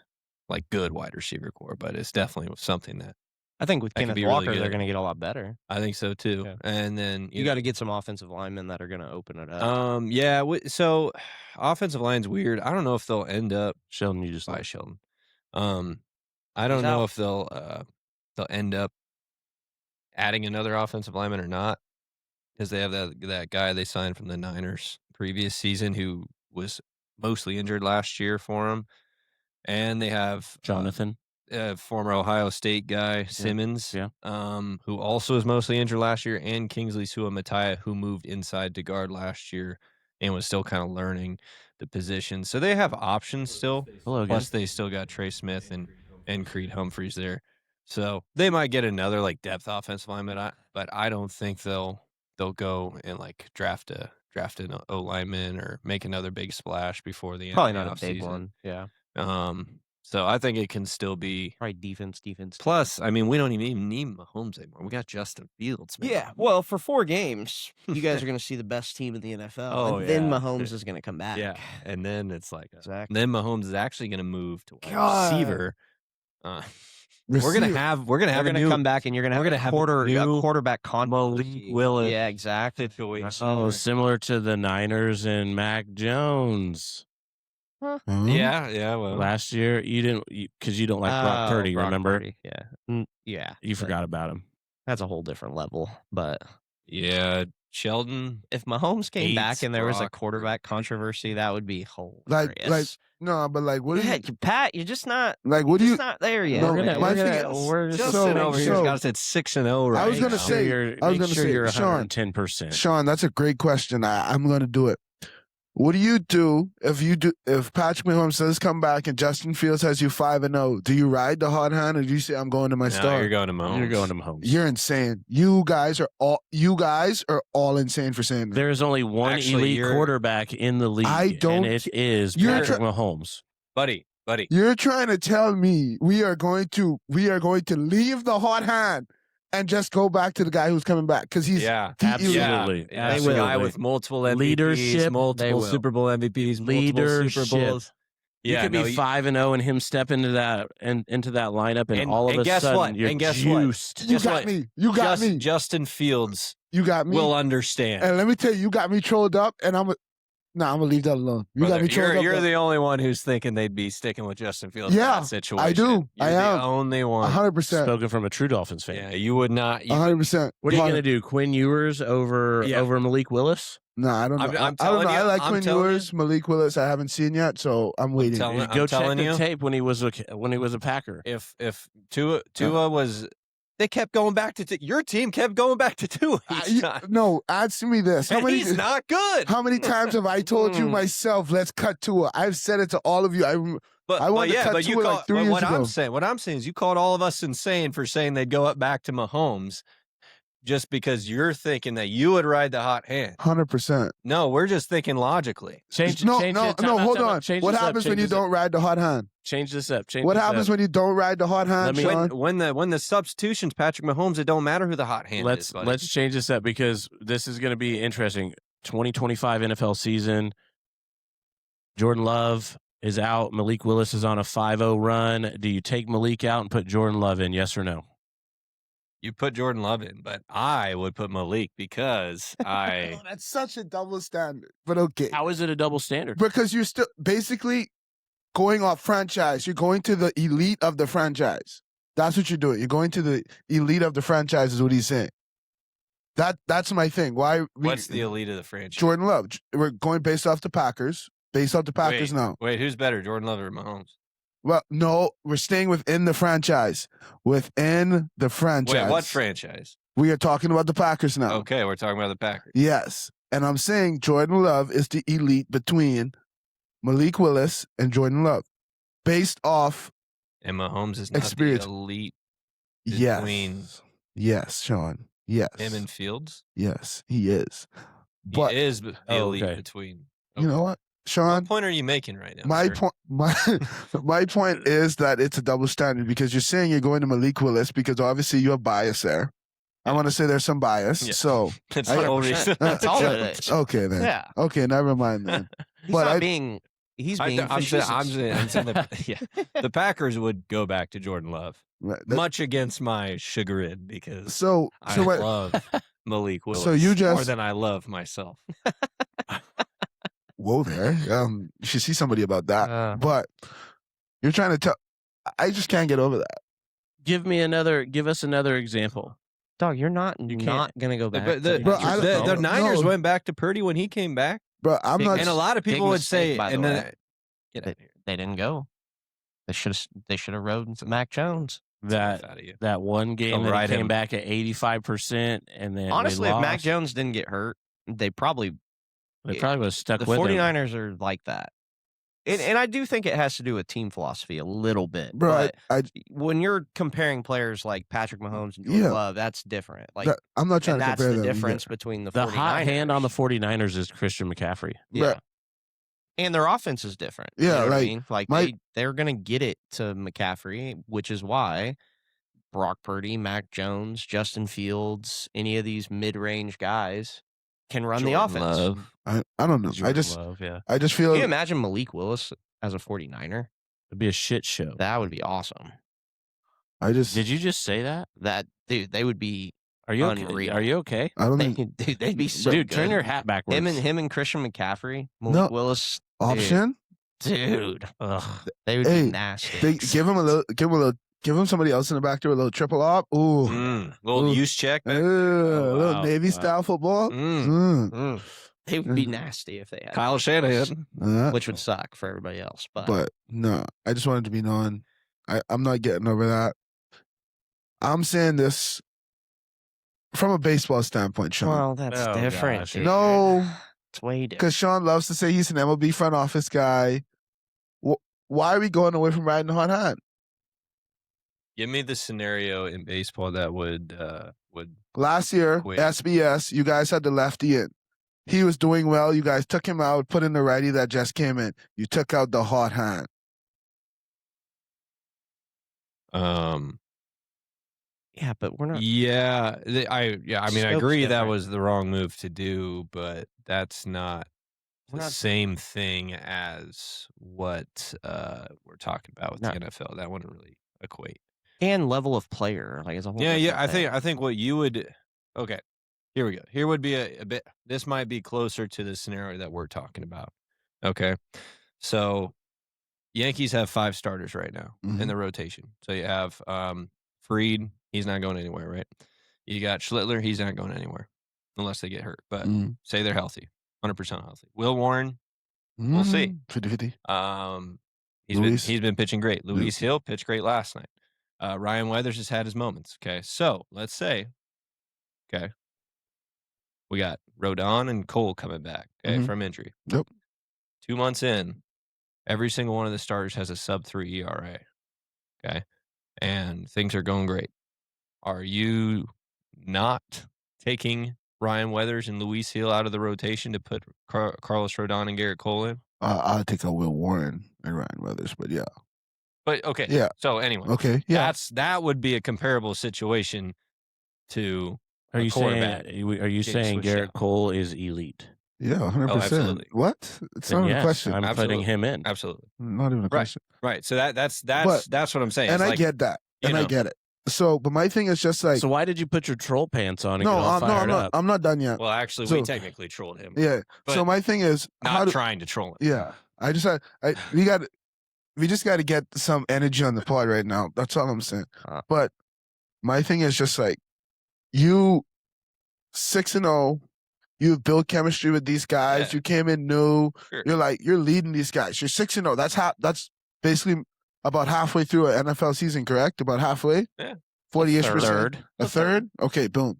like good wide receiver core, but it's definitely something that I think with Kenneth really Walker, good. they're going to get a lot better. I think so too. Yeah. And then you got to get some offensive linemen that are going to open it up. So offensive line's weird. I don't know if they'll end up Sheldon. You just by Sheldon. I don't know if they'll end up adding another offensive lineman or not, because they have that guy they signed from the Niners previous season who was mostly injured last year for him, and they have Jonathan. Former Ohio State guy Simmons, who also was mostly injured last year, and Kingsley Suamataia, who moved inside to guard last year and was still kind of learning the position. So they have options still. Hello, Plus, they still got Trey Smith and Creed Humphreys there. So they might get another depth offensive lineman, but I don't think they'll go and draft an O lineman or make another big splash before the end. Probably of not the a big offseason. one. Yeah. So I think it can still be probably defense. Plus, I mean, we don't even need Mahomes anymore. We got Justin Fields, man. Yeah. Well, for 4 games, you guys are going to see the best team in the NFL. And then Mahomes is going to come back. Yeah. And then it's exactly. Then Mahomes is actually going to move to wide receiver. We're gonna come back, and you're gonna have a quarterback Malik Willis. Yeah, exactly. Oh, similar to the Niners and Mac Jones. Huh? Yeah. Well, last year you didn't because you don't like Brock Purdy. Remember? Purdy. Yeah. You forgot about him. That's a whole different level, but yeah, Sheldon. If Mahomes came back Hates and there was a Brock quarterback Purdy. controversy, that would be Like, hilarious. no, but like, what do Yeah, you Pat, you're just not. like? What do Just you? not there yet. No, man. my thing is- we're just Justin So- over here's so- got us at 6-0 right I was gonna now. say- I was gonna say, you're Sean, 110%. Sean, that's a great question. I'm going to do it. What do you do if Patrick Mahomes does come back and Justin Fields has you 5-0? Do you ride the hot hand or do you say I'm going to my No, star? you're going to Mahomes. You're going to Mahomes. You're insane. You guys are all insane for saying that. There is only one Actually, elite you're- quarterback in the league, I don't- and it is you're Patrick Mahomes. buddy. You're trying to tell me we are going to leave the hot hand and just go back to the guy who's coming back because he's Yeah. Absolutely. Yeah. They That's will. a guy with multiple MVPs, Leadership, Multiple They will. Super Bowl MVPs, multiple Leadership. Super Bowls. You could be 5-0 and him step into that lineup, and all of a guess sudden what? you're And guess what? juiced. you Guess got what? me. You got me. Justin Fields You got me. will understand. And let me tell you, you got me trolled up, and I'm gonna leave that alone. You got me trolled up. You're the only one who's thinking they'd be sticking with Justin Fields Yeah, in that situation. I do. You're I the am. only one. 100%. Spoken from a true Dolphins fan. Yeah, you would not. 100%. What are you going to do? Quinn Ewers over Malik Willis? No, I don't know. I'm I don't telling know. you, I like I'm Quinn telling Ewers, Malik Willis. I haven't seen yet, so I'm waiting. telling- I'm Go check telling the you. tape when he was a Packer. If Tua was, they kept going back to your team kept going back to Tua each time. No, answer me this. And he's not good. How many times have I told you myself, let's cut Tua? I've said it to all of you. I wanted to cut Tua like 3 years what ago. I'm saying is you called all of us insane for saying they'd go up back to Mahomes just because you're thinking that you would ride the hot hand. 100%. No, we're just thinking logically. No, hold on. What happens when you don't ride the hot hand? Change this up. What happens when you don't ride the hot hand, Sean? When the substitution's Patrick Mahomes, it don't matter who the hot hand is. Buddy. Let's change this up because this is going to be interesting. 2025 NFL season. Jordan Love is out. Malik Willis is on a 5-0 run. Do you take Malik out and put Jordan Love in? Yes or no? You put Jordan Love in, but I would put Malik because I. That's such a double standard. But okay. How is it a double standard? Because you're still basically going off franchise. You're going to the elite of the franchise. That's what you're doing. You're going to the elite of the franchise is what he's saying. That's my thing. What's the elite of the franchise? Jordan Love. We're going based off the Packers. Based off the Packers now. Wait, who's better, Jordan Love or Mahomes? Well, no, we're staying within the franchise. Within the franchise. Wait, what franchise? We are talking about the Packers now. Okay, we're talking about the Packers. Yes. And I'm saying Jordan Love is the elite between Malik Willis and Jordan Love. Based off And Mahomes is not experience. the elite Yes. between Yes, Sean. Yes. him and Fields. Yes, he is. He But is the elite okay. between. you know what, Sean? What point are you making right now? My sir? point, my point is that it's a double standard because you're saying you're going to Malik Willis because obviously you have bias there. I want to say there's some bias. Yeah. So That's I- the whole reason. That's all it is. okay then. Yeah. Okay, never mind then. He's But not I- being. He's I'm being. saying facetious. the Packers would go back to Jordan Love, Right, that- much against my chagrin because so I so what? love Malik Willis you just- more than I love myself. Whoa there. You should see somebody about that. But you're trying to tell. I just can't get over that. Give us another example. Dog, you're not can't- gonna go back. But to Bro, I don't- the no, Niners no. went back to Purdy when he came back, Bro, I'm Big- not. and a lot of Big people would mistake, say, by the and way. then get out of here. They didn't go. They should have rode Mac Jones. That Out of you. that one game They'll that ride he came him. back at 85%, and then Honestly, we if Mac lost, Jones didn't get hurt, they probably they probably would have stuck the with him. 49ers are like that. And I do think it has to do with team philosophy a little bit. Bro, but when you're comparing players like Patrick Mahomes and Jordan Yeah. Love, that's different. Like I'm not trying and to that's compare the them. difference between the The 49ers. hot hand on the 49ers is Christian McCaffrey. Yeah. And their offense is different. Yeah, you know what I like, mean? Like my- they're gonna get it to McCaffrey, which is why Brock Purdy, Mac Jones, Justin Fields, any of these mid-range guys can run the Jordan offense. Love. I don't know. Jordan Love, yeah. I just Can feel. you imagine Malik Willis as a 49er? It'd be a shit show. That would be awesome. I just. Did you just say that? That dude, they would be Are you okay? Unreal. Are you okay? I don't they, think dude, they'd be so Dude, good. turn your hat backwards. him and Christian McCaffrey, Malik No. Willis, option. dude. Ugh. They would Hey, be nasty. They give him a little give him somebody else in the back there, a little triple op. Ooh. Little use check. A little Navy style football. They would be nasty if they had Kyle Shanahan. which would suck for everybody else. But no, I just wanted to be known. I'm not getting over that. I'm saying this from a baseball standpoint, Sean. Well, that's different. Dude. No. It's way different. Because Sean loves to say he's an MLB front office guy. Why are we going away from riding the hot hand? Give me the scenario in baseball that would last year, quit. SBS, you guys had the lefty in. He was doing well. You guys took him out, put in the righty that just came in. You took out the hot hand. Yeah, but we're not. Yeah, I mean, I agree that was the wrong move to do, but that's not the same thing as what we're talking about with the NFL. That wouldn't really equate. And level of player, like as a whole. Yeah. I think what you would. Okay, here we go. Here would be a bit. This might be closer to the scenario that we're talking about. Okay, so Yankees have 5 starters right now in the rotation. So you have Fried. He's not going anywhere, right? You got Schlittler. He's not going anywhere unless they get hurt. But say they're healthy, 100% healthy. Will Warren, we'll see. 50-50. He's been pitching great. Luis Hill pitched great last night. Ryan Weathers has had his moments. Okay, so let's say, we got Rodon and Cole coming back from injury. Yep. 2 months in, every single one of the starters has a sub-3 ERA. Okay, and things are going great. Are you not taking Ryan Weathers and Luis Hill out of the rotation to put Carlos Rodon and Garrett Cole in? I'll take out Will Warren and Ryan Weathers, but yeah. But okay, yeah. So anyway, okay, yeah. That would be a comparable situation to. Are you saying Garrett Cole is elite? Yeah, 100%. Oh, absolutely. What? It's not even a question. I'm putting him in. Absolutely. Not even a question. Right. So that's what I'm saying. And I get that. And I get it. So, but my thing is just like. So why did you put your troll pants on and get all fired up? I'm not done yet. Well, actually, we technically trolled him. Yeah. So my thing is not trying to troll him. Yeah. We just got to get some energy on the pod right now. That's all I'm saying. But my thing is just like, you 6-0, you've built chemistry with these guys. Yeah. You came in new. Sure. You're leading these guys. You're 6-0. That's basically about halfway through an NFL season, correct? About halfway? Yeah. 40-ish%. A third? Okay, boom.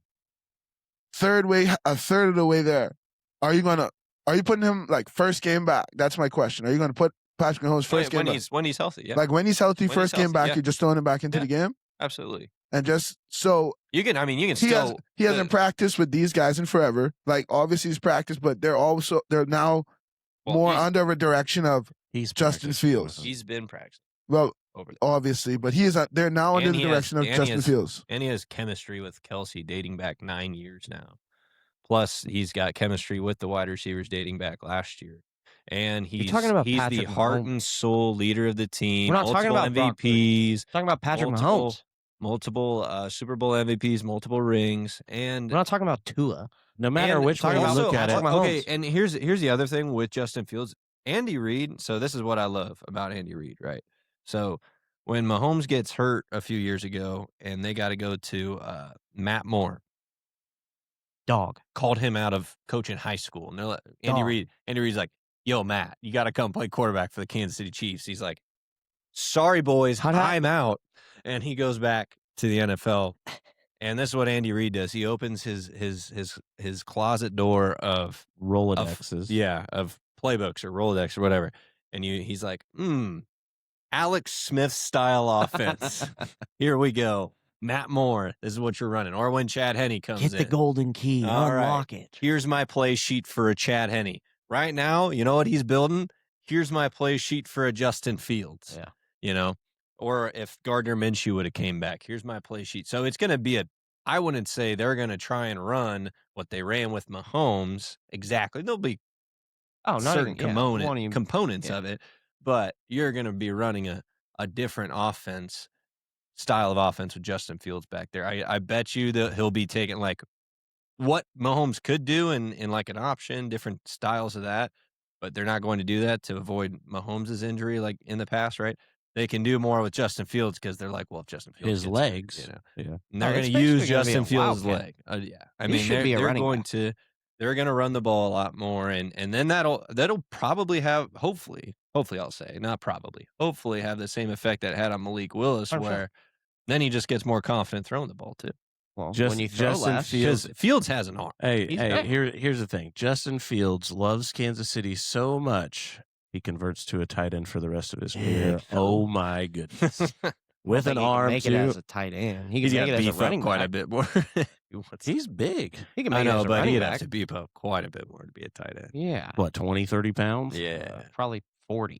A third of the way there. Are you putting him like first game back? That's my question. Are you gonna put Patrick Mahomes first game back? When he's healthy, yeah. Like when he's healthy, first game back, you're just throwing him back into the game? Absolutely. And just so you can still he hasn't practiced with these guys in forever. Like obviously he's practiced, but they're now more under a direction of Justin Fields. He's been practicing. Well, obviously, but they're now under the direction of Justin Fields. And he has chemistry with Kelsey dating back 9 years now. Plus, he's got chemistry with the wide receivers dating back last year. And he's the heart and soul leader of the team. We're not talking about MVPs. Talking about Patrick Mahomes. Multiple Super Bowl MVPs, multiple rings, and we're not talking about Tua. No matter which way you look at it. Okay, and here's the other thing with Justin Fields, Andy Reid. So this is what I love about Andy Reid, right? So when Mahomes gets hurt a few years ago, and they got to go to Matt Moore, called him out of coaching high school, and they're like, Andy Reid's like, "Yo, Matt, you got to come play quarterback for the Kansas City Chiefs." He's like, "Sorry, boys, I'm out." And he goes back to the NFL, and this is what Andy Reid does. He opens his closet door of Rolodexes, of playbooks or Rolodex or whatever, and he's like, Alex Smith style offense. Here we go. Matt Moore, this is what you're running. Or when Chad Henne comes in. Get the golden key. Unlock it. Here's my play sheet for a Chad Henne. Right now, you know what he's building? Here's my play sheet for a Justin Fields. Yeah. You know? Or if Gardner Minshew would have came back, here's my play sheet. So it's going to be I wouldn't say they're going to try and run what they ran with Mahomes exactly. There'll be certain components of it, but you're going to be running a different style of offense with Justin Fields back there. I bet you that he'll be taking like what Mahomes could do in like an option, different styles of that, but they're not going to do that to avoid Mahomes' injury like in the past, right? they can do more with Justin Fields because they're like, well, if Justin Fields His gets legs. hurt, Yeah. and they're it's going to use basically gonna be Justin a Fields' wildcat. leg. Yeah, I He mean, should be a they're running going back. to they're going to run the ball a lot more, and then that'll probably have hopefully I'll say not probably hopefully have the same effect that it had on Malik Willis, 100%. where then he just gets more confident throwing the ball too. Well, Just- when you throw Justin less, Fields- Because Fields has an arm. Hey, He's hey, good. here's the thing. Justin Fields loves Kansas City so much, he converts to a tight end for the rest of his career. Oh my goodness. With an arm make it too. as a tight end. He can He's make got it as a beef up running quite back. a bit more. He's big. He can make I it know, as a but running he'd back. have to beef up quite a bit more to be a tight end. Yeah, What, 20, 30 pounds? Yeah, probably 40.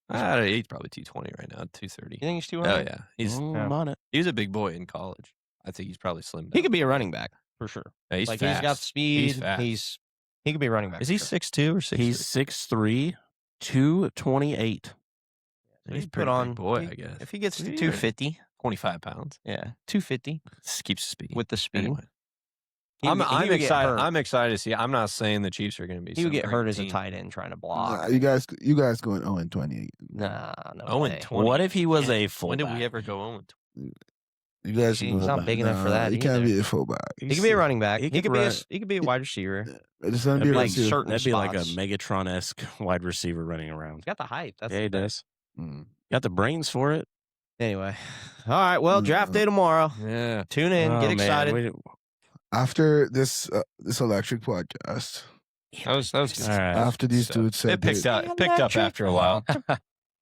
he's probably 220 right now, 230. You think he's too Oh high? yeah, he's I'm on it. he was a big boy in college. I think he's probably slimmed He down. could be a running back for sure. Yeah, he's Like fast. he's got speed. fast. He could be a running back. Is he for sure. 6'2" or 6'3"? He's 6'3", 228. He's He'd a pretty big boy, if I guess. If he gets to Yeah. 250, 25 pounds. yeah, 250 This keeps the speed. with the speed. Anyway. He I'm would- he would get excited. hurt. I'm excited to see. I'm not saying the Chiefs are going to be. He would some get great hurt as a team. tight end trying to Nah, block. you guys going 0-28. Nah, no 0-20. way. What if he was a When fullback? did we ever go on? You guys He's go not back. big enough for that You can't either. be a fullback. He could be a running back. he He could could be a run- he could be a wide receiver. It's gonna be That'd a be like receiver. certain That'd be like a spots. Megatron-esque wide receiver running around. He's got the height. That's Yeah, he the thing. does. Mm. Got the brains for it. Anyway, all right. Well, draft day tomorrow. Yeah. Tune in. Oh, Get man, excited. After this electric podcast, That was good. All right. after these dudes said It picked up after a while.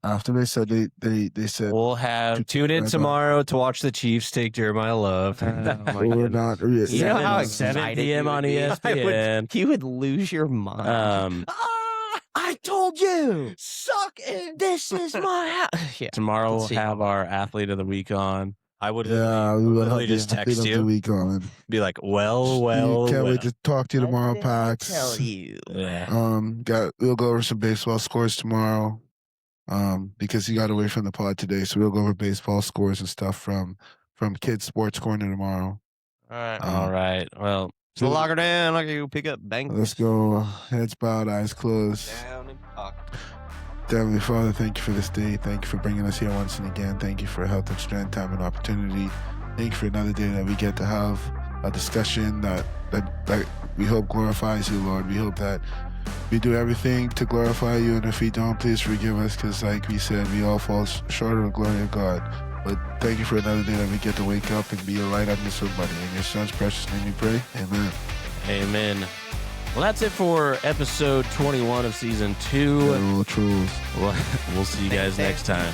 after they said they said We'll have Tune in tomorrow to watch the Chiefs take Jeremiah Love. we're not. You know how 7 excited p.m. you on would be? ESPN. You would lose your mind. I told you. Suck it. This is my house. Yeah. Tomorrow Let's we'll see. have our athlete of the week on. I would Yeah, we will literally have just the text athlete of the you, week on. be like, well. Can't wait to talk to you tomorrow, What did I Pax. tell you. We'll go over some baseball scores tomorrow. Because you got away from the pod today, so we'll go over baseball scores and stuff from Kids Sports Corner tomorrow. All right. All right. Well, So lock her down. Like you pick up bank. Let's go. Heads bowed, eyes closed. Down and pocket. Heavenly Father, thank you for this day. Thank you for bringing us here once and again. Thank you for health and strength, time and opportunity. Thank you for another day that we get to have a discussion that we hope glorifies you, Lord. We hope that we do everything to glorify you, and if we don't, please forgive us, because like we said, we all fall short of the glory of God. But thank you for another day that we get to wake up and be a light unto somebody. In your son's precious name we pray. Amen. amen. Well, that's it for episode 21 of season 2. Little trolls. We'll see you guys next time.